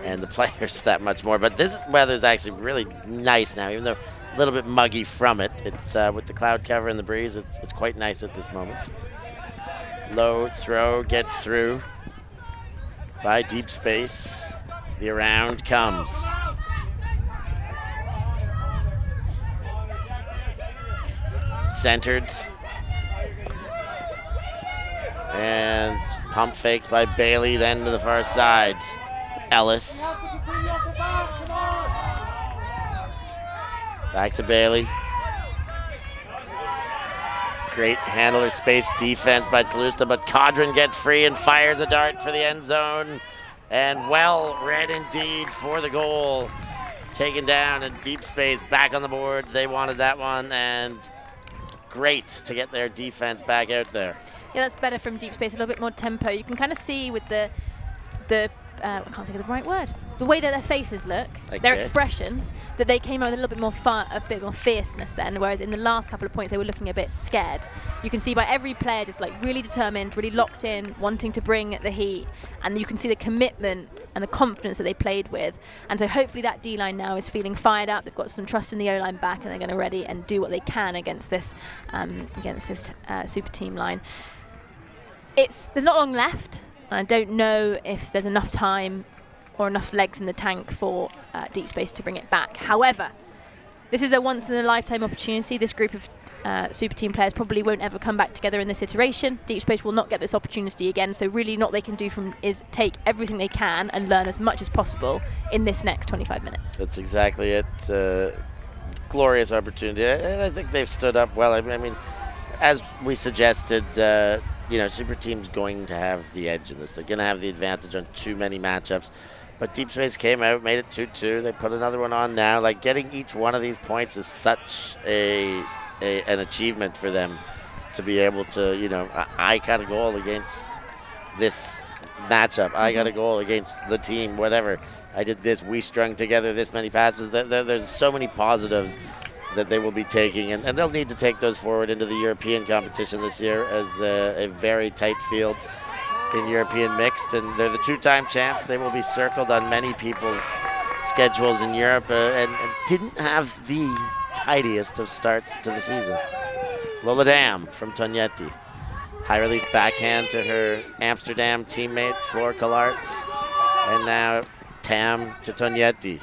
and the players that much more. But this weather is actually really nice now, even though a little bit muggy from it. It's with the cloud cover and the breeze, it's quite nice at this moment. Low throw gets through by Deep Space. The around comes. Centered. And pump fakes by Bailey, then to the far side. Ellis. Back to Bailey. Great handler space defense by Tolusta, but Cadron gets free and fires a dart for the end zone. And well read indeed for the goal. Taken down in Deep Space, back on the board. They wanted that one, and great to get their defense back out there. Yeah, that's better from Deep Space, a little bit more tempo. You can kind of see with the I can't think of the right word. The way that their faces look, their expressions, that they came out with a little bit more a bit more fierceness then, whereas in the last couple of points they were looking a bit scared. You can see by every player just like really determined, really locked in, wanting to bring the heat, and you can see the commitment and the confidence that they played with. And so hopefully that D-line now is feeling fired up. They've got some trust in the O-line back, and they're going to ready and do what they can against this Super Team line. There's not long left. I don't know if there's enough time or enough legs in the tank for Deep Space to bring it back. However, this is a once-in-a-lifetime opportunity. This group of Super Team players probably won't ever come back together in this iteration. Deep Space will not get this opportunity again, so really what they can do is take everything they can and learn as much as possible in this next 25 minutes. That's exactly it. Glorious opportunity, and I think they've stood up well. I mean, as we suggested, Super Team's going to have the edge in this. They're going to have the advantage on too many matchups. But Deep Space came out, made it 2-2. They put another one on now. Like, getting each one of these points is such an achievement for them to be able to, I got a goal against this matchup. I got a goal against the team, whatever. I did this. We strung together this many passes. There's so many positives that they will be taking, and they'll need to take those forward into the European competition this year as a very tight field in European mixed, and they're the two-time champs. They will be circled on many people's schedules in Europe, and didn't have the tidiest of starts to the season. Lola Dam from Tognetti. High release backhand to her Amsterdam teammate, Flor Collarts, and now Tam to Tognetti.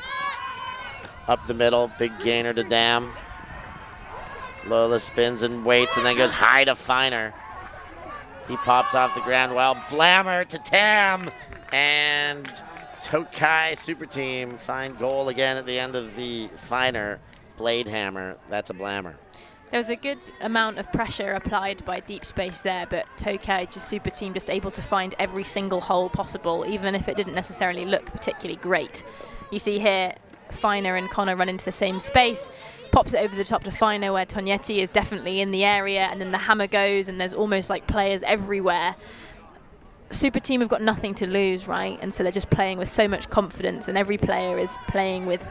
Up the middle, big gainer to Dam. Lola spins and waits and then goes high to Finer. He pops off the ground well. Blammer to Tam. And Tokay SuperTeam find goal again at the end of the Finer blade hammer. That's a Blammer. There was a good amount of pressure applied by Deep Space there, but Tokay SuperTeam just able to find every single hole possible, even if it didn't necessarily look particularly great. You see here, Finer and Connor run into the same space, pops it over the top to Finer where Tognetti is definitely in the area, and then the hammer goes and there's almost like players everywhere. Super Team have got nothing to lose, right? And so they're just playing with so much confidence, and every player is playing with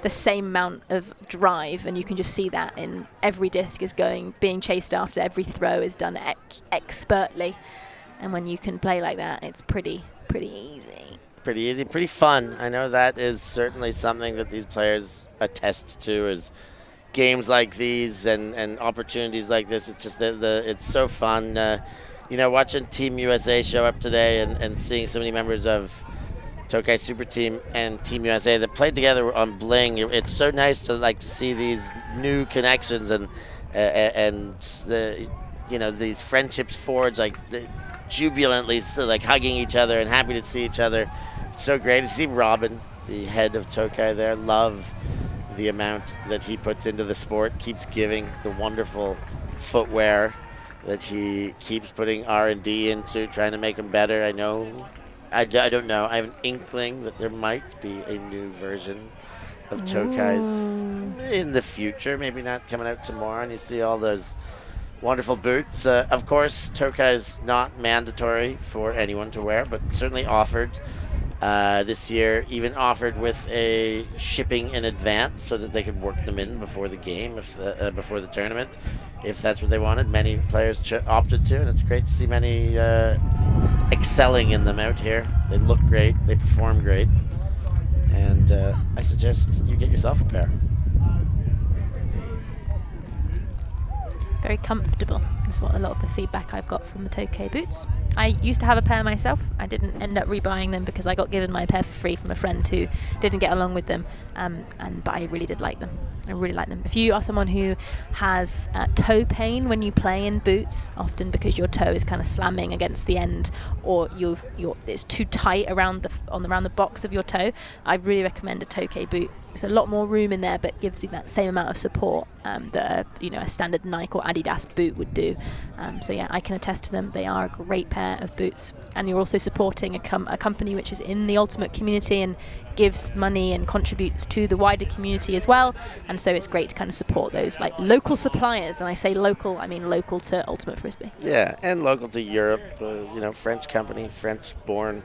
the same amount of drive, and you can just see that in every disc is being chased after, every throw is done expertly. And when you can play like that, it's pretty easy. Pretty easy, pretty fun. I know that is certainly something that these players attest to, is games like these and opportunities like this. It's just it's so fun. Watching Team USA show up today and seeing so many members of Tokay SuperTeam and Team USA that played together on Bling. It's so nice to see these new connections and these friendships forged. jubilantly like hugging each other and happy to see each other. It's so great to see Robin, the head of Tokai there, love the amount that he puts into the sport, keeps giving the wonderful footwear that he keeps putting R&D into, trying to make them better. I don't know. I have an inkling that there might be a new version of Tokai's in the future. Maybe not coming out tomorrow. And you see all those wonderful boots. Of course, Tokai's not mandatory for anyone to wear, but certainly offered this year. Even offered with a shipping in advance so that they could work them in before the game, before the tournament, if that's what they wanted. Many players opted to, and it's great to see many excelling in them out here. They look great, they perform great, and I suggest you get yourself a pair. Very comfortable is what a lot of the feedback I've got from the Tokai boots. I used to have a pair myself. I didn't end up rebuying them because I got given my pair for free from a friend who didn't get along with them, but I really did like them. I really like them. If you are someone who has toe pain when you play in boots, often because your toe is kind of slamming against the end, or it's too tight around the box of your toe, I really recommend a Tokai boot. There's a lot more room in there, but gives you that same amount of support that a standard Nike or Adidas boot would do. So yeah, I can attest to them. They are a great pair of boots, and you're also supporting a company which is in the Ultimate community and gives money and contributes to the wider community as well. And so it's great to kind of support those like local suppliers. And I say local, I mean local to Ultimate Frisbee. Yeah, and local to Europe. French company, French born.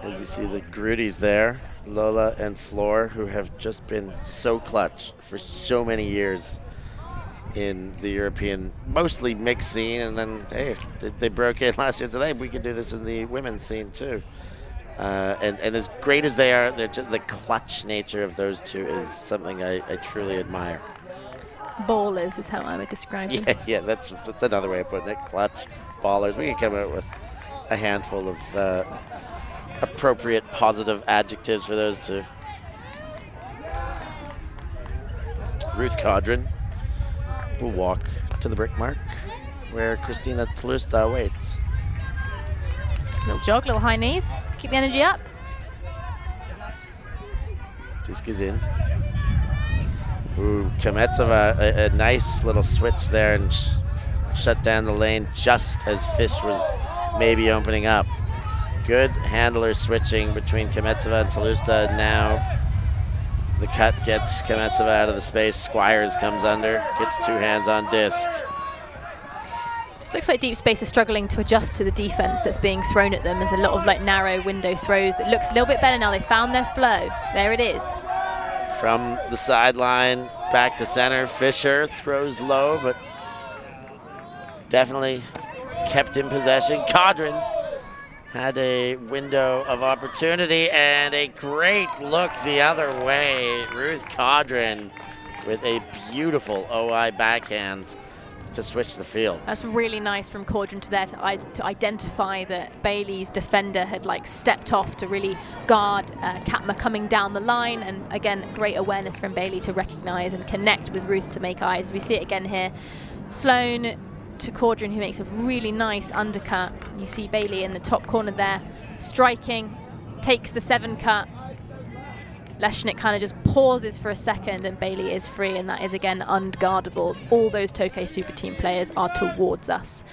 As you see the Grudies there, Lola and Floor, who have just been so clutch for so many years in the European, mostly mixed scene, and then, hey, they broke in last year, so hey, we can do this in the women's scene too. And as great as they are, the clutch nature of those two is something I truly admire. Ballers is how I would describe them. Yeah, that's another way of putting it. Clutch, ballers. We can come out with a handful of appropriate positive adjectives for those two. Ruth Caudron will walk to the brick mark where Christina Tlusta waits. Little jog, little high knees. Keep the energy up. Disc is in. Ooh, Kametsova, a nice little switch there and shut down the lane just as Fish was maybe opening up. Good handler switching between Kametsova and Tlusta. Now the cut gets Kametsova out of the space. Squires comes under, gets two hands on disc. Just looks like Deep Space is struggling to adjust to the defense that's being thrown at them. There's a lot of like narrow window throws. It looks a little bit better now. They found their flow. There it is. From the sideline back to center. Fisher throws low, but definitely kept in possession. Caudron had a window of opportunity and a great look the other way. Ruth Caudron with a beautiful OI backhand to switch the field. That's really nice from Caudron to identify that Bailey's defender had like stepped off to really guard Katma coming down the line, and again great awareness from Bailey to recognize and connect with Ruth to make eyes. We see it again here. Sloan to Caudron, who makes a really nice undercut. You see Bailey in the top corner there striking, takes the 7 cut. Leshnik kind of just pauses for a second and Bailey is free, and that is again unguardable. All those Tokay SuperTeam players are towards us.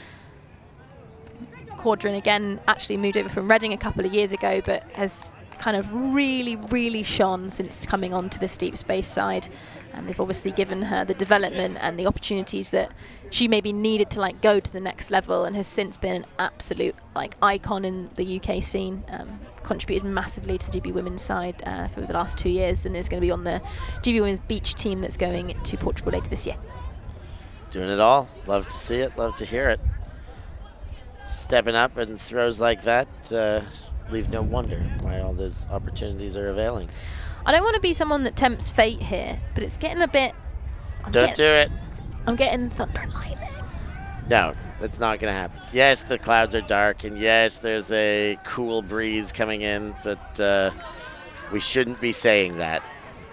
Caudron again actually moved over from Reading a couple of years ago, but has kind of really shone since coming onto the Deep Space side. And they've obviously given her the development and the opportunities that she maybe needed to like go to the next level, and has since been an absolute like icon in the UK scene. Contributed massively to the GB women's side for the last 2 years, and is going to be on the GB women's beach team that's going to Portugal later this year. Doing it all. Love to see it. Love to hear it. Stepping up and throws like that leave no wonder why all those opportunities are availing. I don't want to be someone that tempts fate here, but it's getting a bit... Don't do it. I'm getting thunder and lightning. No, that's not going to happen. Yes, the clouds are dark, and yes, there's a cool breeze coming in, but we shouldn't be saying that.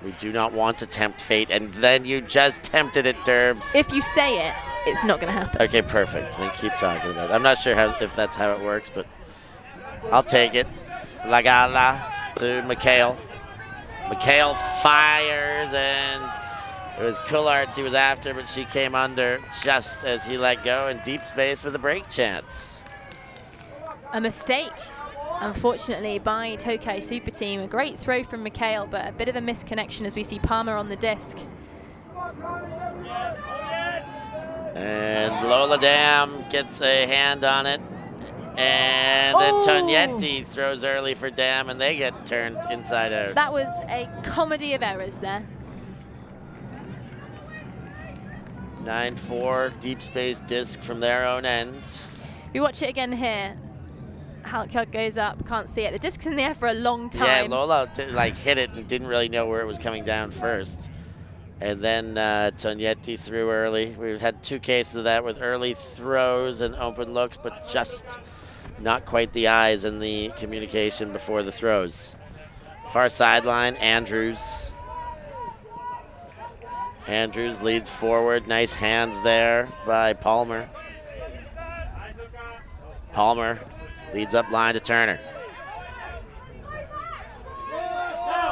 We do not want to tempt fate, and then you just tempted it, Derbs. If you say it, it's not going to happen. Okay, perfect. Then keep talking about it. I'm not sure if that's how it works, but I'll take it. Lagala to Mikhail. Mikhail fires, and it was Kullarts he was after, but she came under just as he let go in deep space with a break chance. A mistake, unfortunately, by Tokay SuperTeam. A great throw from Mikhail, but a bit of a misconnection as we see Palmer on the disc. And Lola Dam gets a hand on it. And then Tognetti throws early for Dam, and they get turned inside out. That was a comedy of errors there. 9-4, deep space disc from their own end. We watch it again here. Halkyard goes up, can't see it. The disc's in the air for a long time. Yeah, Lola hit it and didn't really know where it was coming down first. And then Tognetti threw early. We've had 2 cases of that with early throws and open looks, but just not quite the eyes and the communication before the throws. Far sideline, Andrews. Andrews leads forward. Nice hands there by Palmer. Palmer leads up line to Turner.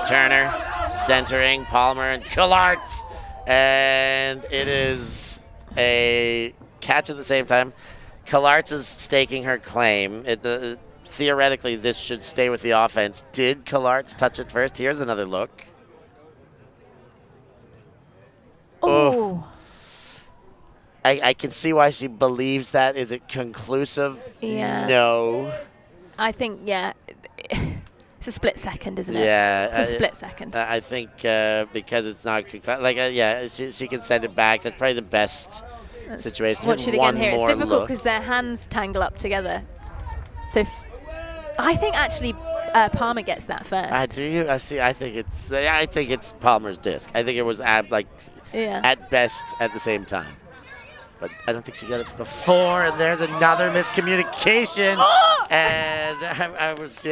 Turner centering Palmer and Kullarts. And it is a catch at the same time. Kullarts is staking her claim. Theoretically, this should stay with the offense. Did Kullarts touch it first? Here's another look. Oh. I can see why she believes that. Is it conclusive? Yeah. No. I think, yeah. It's a split second, isn't it? Yeah. It's a split second. I think because it's not, yeah, she can send it back. That's probably the best situation. Watch it again here. It's difficult because their hands tangle up together. So I think actually Palmer gets that first. Do you? I see. I think it's Palmer's disc. I think it was at best at the same time. But I don't think she got it before, and there's another miscommunication. And I was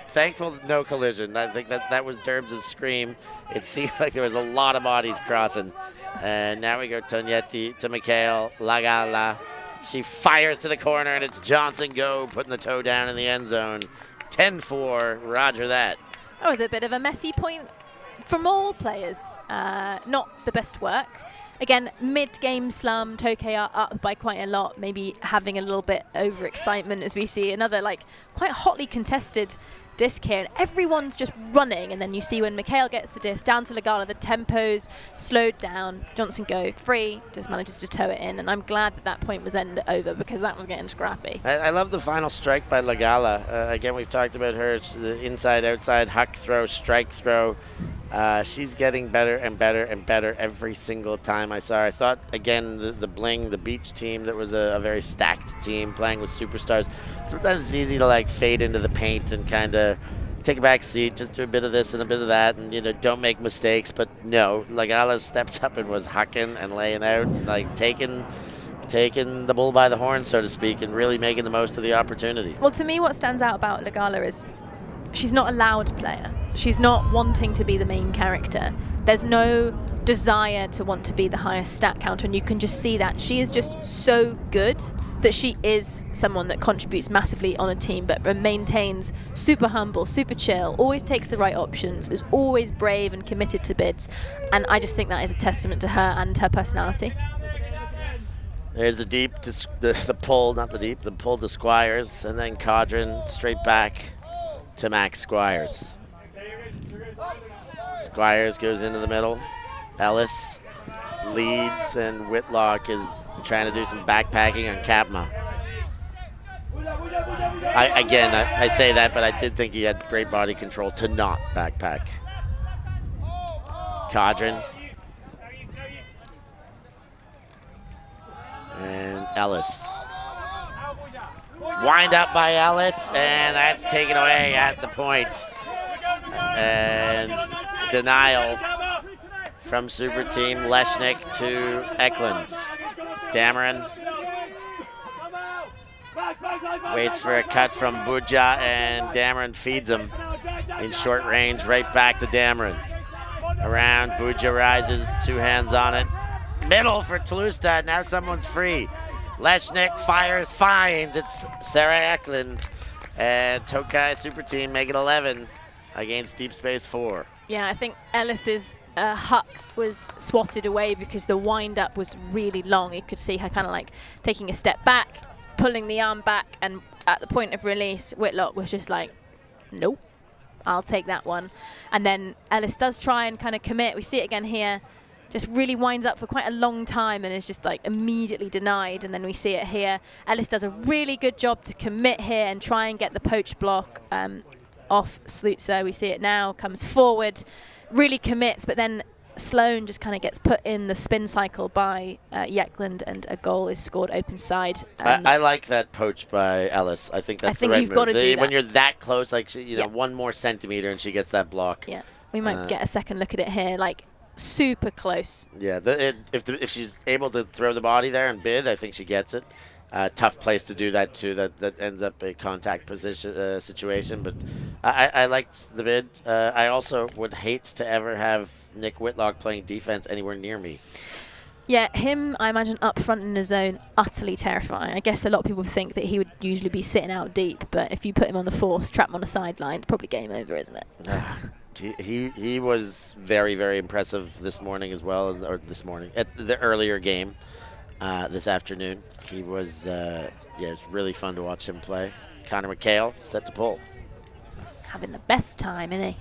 thankful no collision. I think that was Derbs' scream. It seemed like there was a lot of bodies crossing. And now we go Tognetti to Mikhail, Lagala. She fires to the corner, and it's Johnson Go putting the toe down in the end zone. 10-4, roger that. That was a bit of a messy point from all players. Not the best work. Again, mid-game slum, Tokai are up by quite a lot, maybe having a little bit overexcitement as we see another quite hotly contested disc here. And everyone's just running, and then you see when Mikhail gets the disc down to Lagala, the tempo's slowed down. Johnson Go free, just manages to tow it in, and I'm glad that point was over because that was getting scrappy. I love the final strike by Lagala. Again, we've talked about her. It's the inside-outside huck throw, strike throw. She's getting better and better and better every single time I saw her. I thought, again, the Bling, the beach team, that was a very stacked team playing with superstars. Sometimes it's easy to fade into the paint and kind of take a back seat, just do a bit of this and a bit of that, and don't make mistakes. But no, Lagala stepped up and was hucking and laying out, taking the bull by the horn, so to speak, and really making the most of the opportunity. Well, to me, what stands out about Lagala is she's not a loud player. She's not wanting to be the main character. There's no desire to want to be the highest stat counter, and you can just see that. She is just so good that she is someone that contributes massively on a team, but maintains super humble, super chill, always takes the right options, is always brave and committed to bids, and I just think that is a testament to her and her personality. There's the deep, the pull, not the deep, the pull to Squires, and then Cadron straight back to Max Squires. Squires goes into the middle. Ellis leads, and Whitlock is trying to do some backpacking on Kapma. I say that, but I did think he had great body control to not backpack. Cadron. And Ellis. Wind up by Ellis, and that's taken away at the point. And denial from Super Team Leshnik to Eklund. Dameron waits for a cut from Buja, and Dameron feeds him in short range right back to Dameron. Around, Buja rises, 2 hands on it, middle for Tlusta. Now someone's free. Leshnik fires, finds. It's Sarah Eklund. And Tokay SuperTeam make it 11 against Deep Space 4. Yeah, I think Ellis's huck was swatted away because the wind-up was really long. You could see her kind of like taking a step back, pulling the arm back, and at the point of release, Whitlock was just like, nope, I'll take that one. And then Ellis does try and kind of commit. We see it again here. Just really winds up for quite a long time and is just like immediately denied. And then we see it here. Ellis does a really good job to commit here and try and get the poach block off Slutzer. We see it now, comes forward, really commits, but then Sloan just kind of gets put in the spin cycle by Yeklund, and a goal is scored open side. I like that poach by Ellis. I think that's the right you've move. got to do that. When you're that close, like you know, 1 more centimeter and she gets that block. Yeah, we might get a second look at it here, like super close. Yeah, if she's able to throw the body there and bid, I think she gets it. Tough place to do that too. That ends up a contact position situation. But I liked the bid. I also would hate to ever have Nick Whitlock playing defense anywhere near me. Yeah, him, I imagine, up front in the zone, utterly terrifying. I guess a lot of people think that he would usually be sitting out deep, but if you put him on the force, trap him on the sideline, probably game over, isn't it? He was very, very impressive this morning as well, or this morning, at the earlier game this afternoon. He was, it's really fun to watch him play. Connor McHale set to pull. Having the best time, isn't he?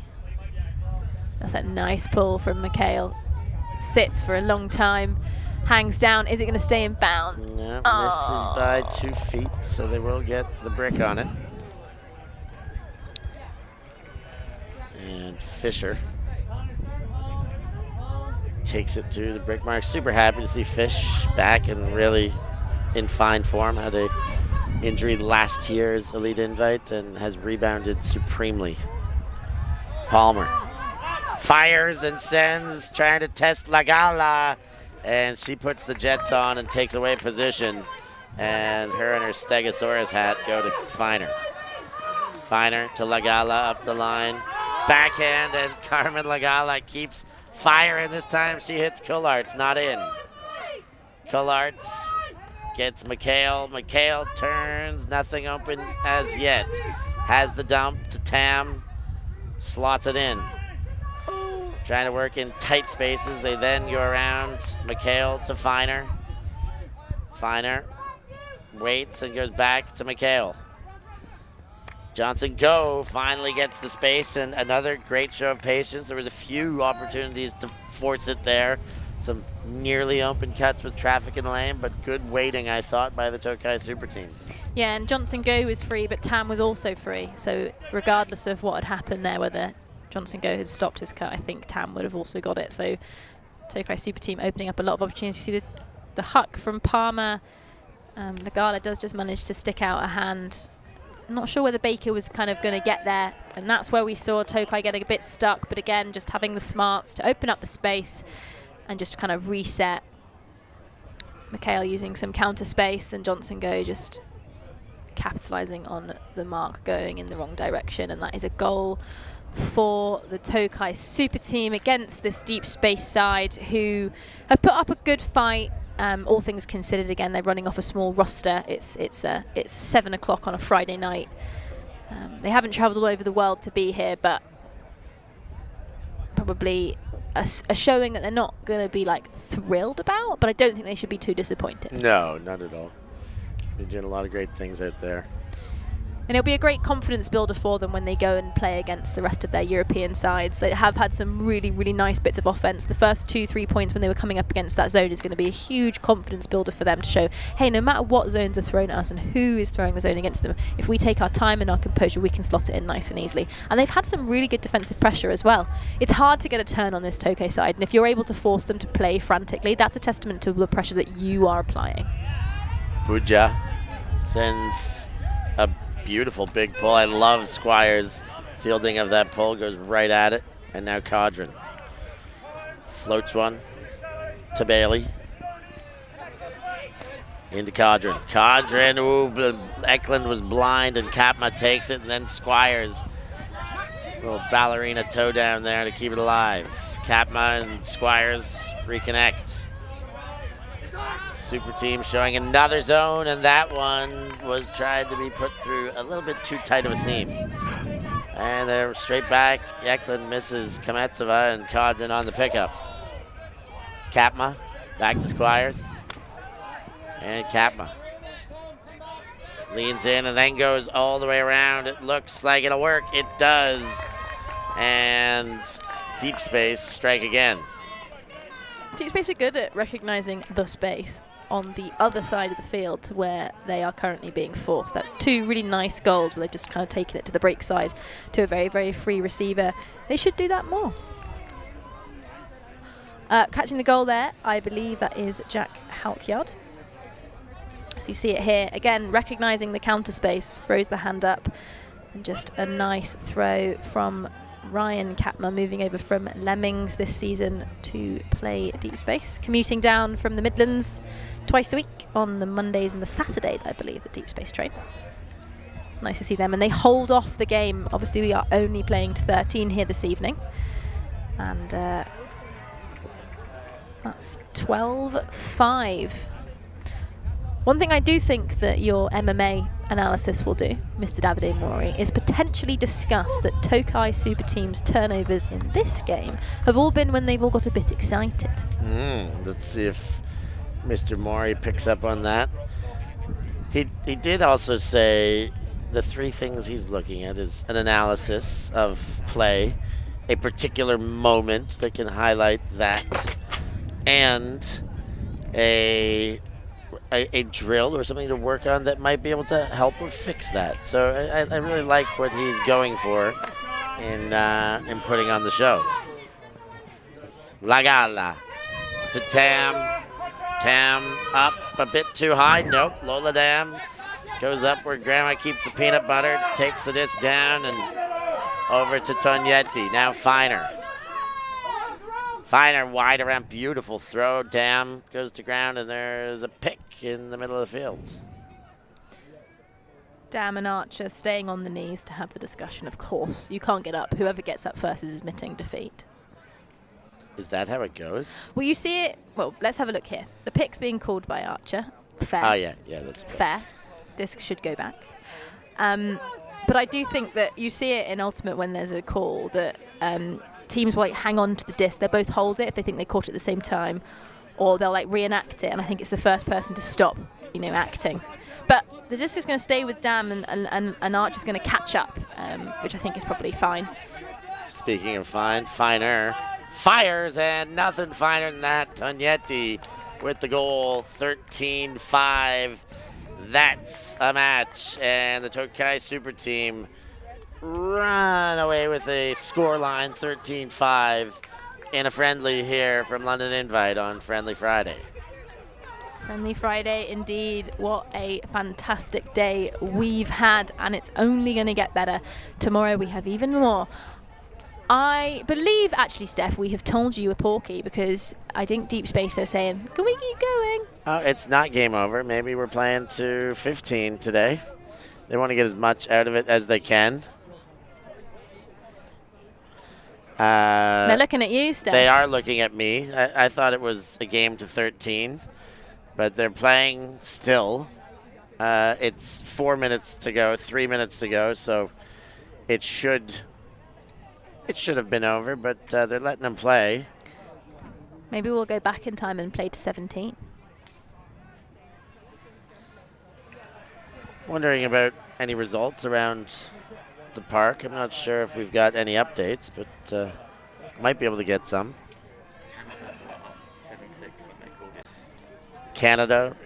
That's a nice pull from McHale. Sits for a long time, hangs down. Is it going to stay in bounds? No, misses by 2 feet, so they will get the brick on it. And Fisher takes it to the brick mark. Super happy to see Fish back and really in fine form. Had a injury last year's Elite Invite and has rebounded supremely. Palmer fires and sends, trying to test Lagala, and she puts the jets on and takes away position, and her and her Stegosaurus hat go to Feiner. Feiner to Lagala up the line, backhand, and Carmen Lagala keeps firing. This time she hits Kullarts, not in. Kullarts gets McHale. McHale turns, nothing open as yet. Has the dump to Tam, slots it in. Trying to work in tight spaces. They then go around McHale to Feiner. Feiner waits and goes back to McHale. Johnson Go finally gets the space, and another great show of patience. There was a few opportunities to force it there. Some nearly open cuts with traffic in the lane, but good waiting, I thought, by the Tokay SuperTeam. Yeah, and Johnson Go was free, but Tam was also free. So regardless of what had happened there, whether Johnson Go had stopped his cut, I think Tam would have also got it. So Tokay SuperTeam opening up a lot of opportunities. You see the huck from Palmer. Lagala does just manage to stick out a hand. I'm not sure whether Baker was kind of going to get there, and that's where we saw Tokai getting a bit stuck, but again, just having the smarts to open up the space and just kind of reset. McHale using some counter space, and Johnson Go just capitalizing on the mark going in the wrong direction, and that is a goal for the Tokay SuperTeam against this deep space side, who have put up a good fight. All things considered, again, they're running off a small roster. It's 7 o'clock on a Friday night. They haven't travelled all over the world to be here, but probably a showing that they're not going to be like thrilled about, but I don't think they should be too disappointed. No, not at all. They're doing a lot of great things out there. And it'll be a great confidence builder for them when they go and play against the rest of their European sides. They have had some really, really nice bits of offense. The first 2-3 points when they were coming up against that zone is going to be a huge confidence builder for them to show, hey, no matter what zones are thrown at us and who is throwing the zone against them, if we take our time and our composure, we can slot it in nice and easily. And they've had some really good defensive pressure as well. It's hard to get a turn on this Tokay side, and if you're able to force them to play frantically, that's a testament to the pressure that you are applying. Puja sends a beautiful big pull. I love Squire's fielding of that pull. Goes right at it. And now Cadron floats one to Bailey. Into Cadron. Cadron, ooh, Eklund was blind, and Kapma takes it, and then Squires. Little ballerina toe down there to keep it alive. Kapma and Squires reconnect. SuperTeam showing another zone, and that one was tried to be put through a little bit too tight of a seam. And they're straight back. Eklund misses Kametsova and Codden on the pickup. Kapma back to Squires. And Kapma leans in and then goes all the way around. It looks like it'll work. It does. And Deep Space strike again. Deep Space are good at recognizing the space on the other side of the field where they are currently being forced. That's two really nice goals where they've just kind of taken it to the break side to a very, very free receiver. They should do that more. Catching the goal there, I believe that is Jack Halkyard. So you see it here. Again, recognizing the counter space, throws the hand up, and just a nice throw from Ryan Kapma, moving over from Lemmings this season to play Deep Space, commuting down from the Midlands twice a week on the Mondays and the Saturdays, I believe, at Deep Space train. Nice to see them, and they hold off the game. Obviously, we are only playing to 13 here this evening, and that's 12-5. One thing I do think that your MMA analysis will do, Mr. Davide Mori, is potentially discuss that Tokay SuperTeam's turnovers in this game have all been when they've all got a bit excited. Let's see if Mr. Mori picks up on that. He did also say the three things he's looking at is an analysis of play, a particular moment that can highlight that, and a drill or something to work on that might be able to help or fix that. So I really like what he's going for in putting on the show. Lagala to Tam. Tam up a bit too high. Nope. Lola Dam goes up where Grandma keeps the peanut butter, takes the disc down, and over to Tognetti. Now Finer. Finer wide around, beautiful throw. Dam goes to ground, and there's a pick in the middle of the field. Dam and Archer staying on the knees to have the discussion, of course. You can't get up. Whoever gets up first is admitting defeat. Is that how it goes? Well, you see it. Well, let's have a look here. The pick's being called by Archer. Fair. Oh, yeah, that's fair. Disc should go back. But I do think that you see it in Ultimate when there's a call that teams will hang on to the disc. They both hold it if they think they caught it at the same time, or they'll reenact it. And I think it's the first person to stop, acting. But the disc is going to stay with Dam, and Archer's going to catch up, which I think is probably fine. Speaking of fine, Finer fires, and nothing finer than that. Tognetti with the goal, 13-5. That's a match, and the Tokay SuperTeam run away with a scoreline 13-5 in a friendly here from London Invite on Friendly Friday. Friendly Friday indeed. What a fantastic day we've had, and it's only going to get better. Tomorrow we have even more. I believe, actually, Steph, we have told you a porky, because I think Deep Space are saying, can we keep going? It's not game over. Maybe we're playing to 15 today. They want to get as much out of it as they can. They're looking at you, Steph. They are looking at me. I thought it was a game to 13, but they're playing still. It's 4 minutes to go, 3 minutes to go, so it should have been over, but they're letting them play. Maybe we'll go back in time and play to 17. Wondering about any results around the park. I'm not sure if we've got any updates, but might be able to get some. Canada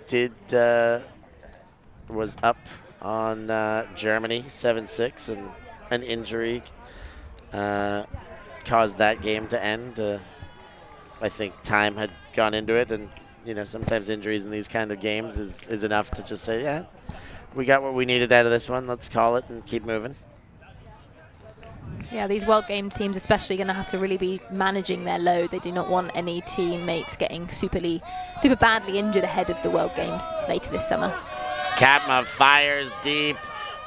was up on Germany 7-6, and an injury caused that game to end. I think time had gone into it, and sometimes injuries in these kind of games is enough to just say, yeah, we got what we needed out of this one. Let's call it and keep moving. Yeah, these World Game teams especially going to have to really be managing their load. They do not want any teammates getting super badly injured ahead of the World Games later this summer. Kapma fires deep,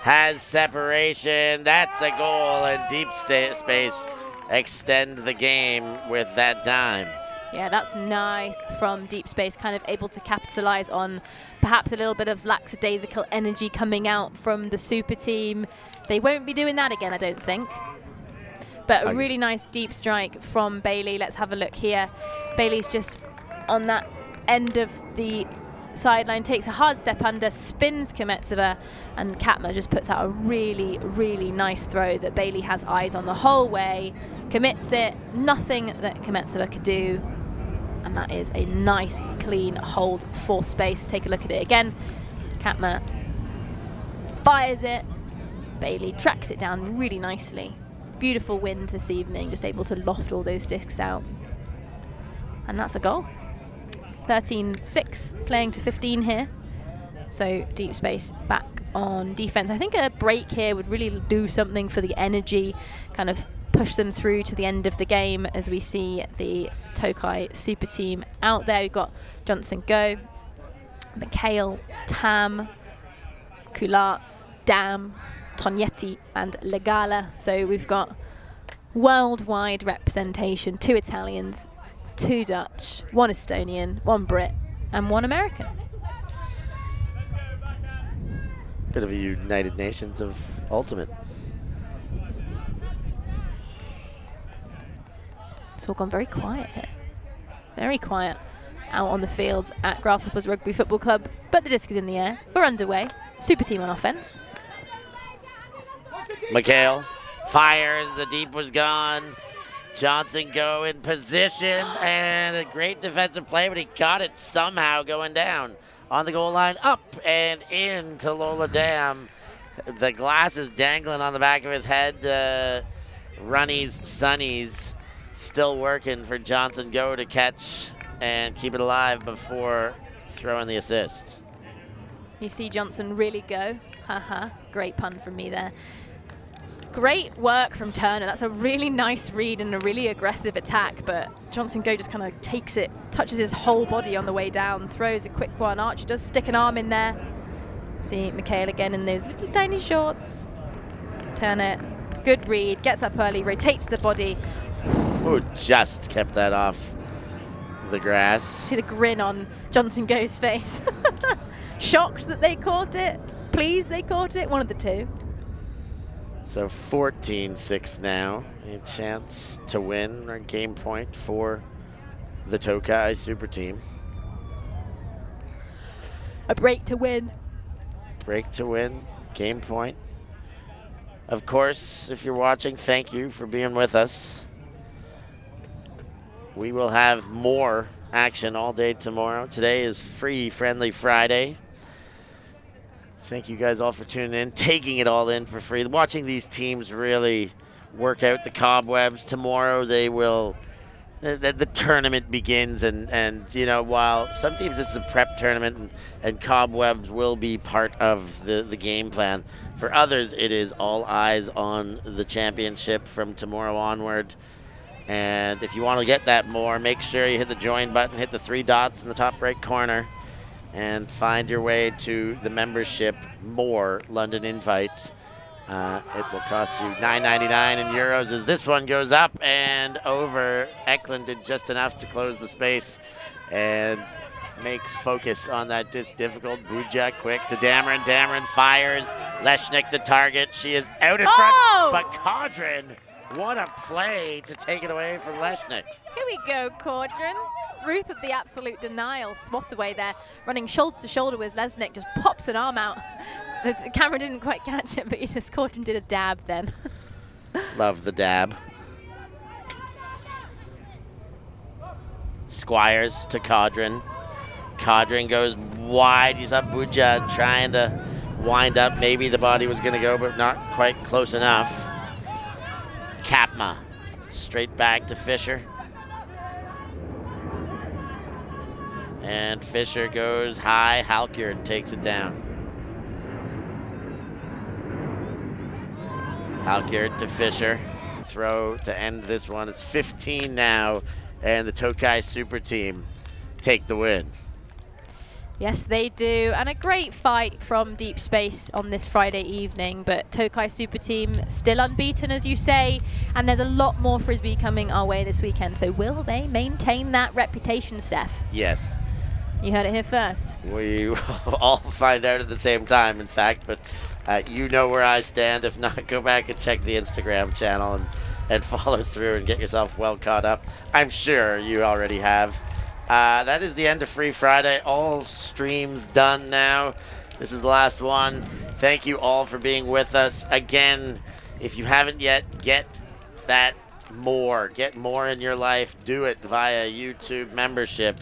has separation. That's a goal, and Deep Space extend the game with that dime. Yeah, that's nice from Deep Space, kind of able to capitalize on perhaps a little bit of lackadaisical energy coming out from the super team. They won't be doing that again, I don't think. But a really nice deep strike from Bailey. Let's have a look here. Bailey's just on that end of the sideline, takes a hard step under, spins Kometsova, and Katma just puts out a really, really nice throw that Bailey has eyes on the whole way, commits it, nothing that Kometsova could do, and that is a nice, clean hold for space. Take a look at it again. Katma fires it, Bailey tracks it down really nicely. Beautiful wind this evening, just able to loft all those discs out. And that's a goal. 13-6, playing to 15 here. So Deep Space back on defense. I think a break here would really do something for the energy, kind of push them through to the end of the game as we see the Tokay SuperTeam out there. We've got Johnson Go, Mikhail, Tam, Kularts, Dam, Tognetti and Legala. So we've got worldwide representation, 2 Italians, 2 Dutch, 1 Estonian, 1 Brit and 1 American. Bit of a United Nations of Ultimate. It's all gone very quiet here. Very quiet out on the fields at Grasshoppers Rugby Football Club, but the disc is in the air. We're underway. Super team on offense. Mikhail fires, the deep was gone. Johnson Go in position, and a great defensive play, but he got it somehow going down on the goal line, up and into Lola Dam. The glass is dangling on the back of his head. Runnies, Sunnies still working for Johnson Go to catch and keep it alive before throwing the assist. You see Johnson really go. Haha, great pun from me there. Great work from Turner. That's a really nice read and a really aggressive attack, but Johnson Go just kind of takes it, touches his whole body on the way down, throws a quick one. Archie does stick an arm in there. See Mikhail again in those little tiny shorts. Turner, good read, gets up early, rotates the body. Ooh, just kept that off the grass. See the grin on Johnson Go's face. Shocked that they caught it. Pleased they caught it. One of the two. So 14-6 now. A chance to win or game point for the Tokay SuperTeam. A break to win. Break to win. Game point. Of course, if you're watching, thank you for being with us. We will have more action all day tomorrow. Today is Free Friendly Friday. Thank you guys all for tuning in, taking it all in for free. Watching these teams really work out the cobwebs. Tomorrow they will, the tournament begins, and you know, while some teams this is a prep tournament and cobwebs will be part of the game plan, for others it is all eyes on the championship from tomorrow onward. And if you want to get that more, make sure you hit the join button, hit the 3 dots in the top right corner, and find your way to the membership More London Invite. It will cost you $9.99 in euros as this one goes up and over. Eklund did just enough to close the space and make focus on that difficult. Buja quick to Dameron. Dameron fires. Leshnik the target. She is out in front, but Caudron, what a play to take it away from Leshnik. Here we go, Caudron. Ruth with the absolute denial, swat away there, running shoulder to shoulder with Lesnick, just pops an arm out. The camera didn't quite catch it, but Caudron did a dab then. Love the dab. Squires to Caudron. Caudron goes wide. He's up Buja trying to wind up. Maybe the body was going to go, but not quite close enough. Katma straight back to Fisher. And Fisher goes high. Halkyard takes it down. Halkyard to Fisher. Throw to end this one. It's 15 now, and the Tokay SuperTeam take the win. Yes, they do. And a great fight from Deep Space on this Friday evening. But Tokay SuperTeam still unbeaten, as you say. And there's a lot more Frisbee coming our way this weekend. So will they maintain that reputation, Stef? Yes. You heard it here first. We will all find out at the same time, in fact. But you know where I stand. If not, go back and check the Instagram channel and follow through and get yourself well caught up. I'm sure you already have. That is the end of Free Friday. All streams done now. This is the last one. Thank you all for being with us. Again, if you haven't yet, get that more. Get more in your life. Do it via YouTube membership.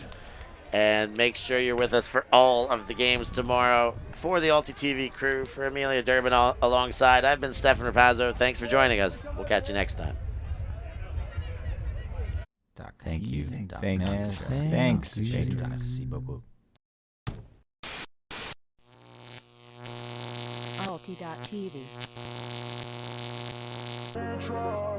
And make sure you're with us for all of the games tomorrow. For the ULTI.TV crew, for Amelia Durbin alongside, I've been Stefan Pazzo. Thanks for joining us. We'll catch you next time. Thank you. Thanks. Merci beaucoup. ULTI.TV. Try.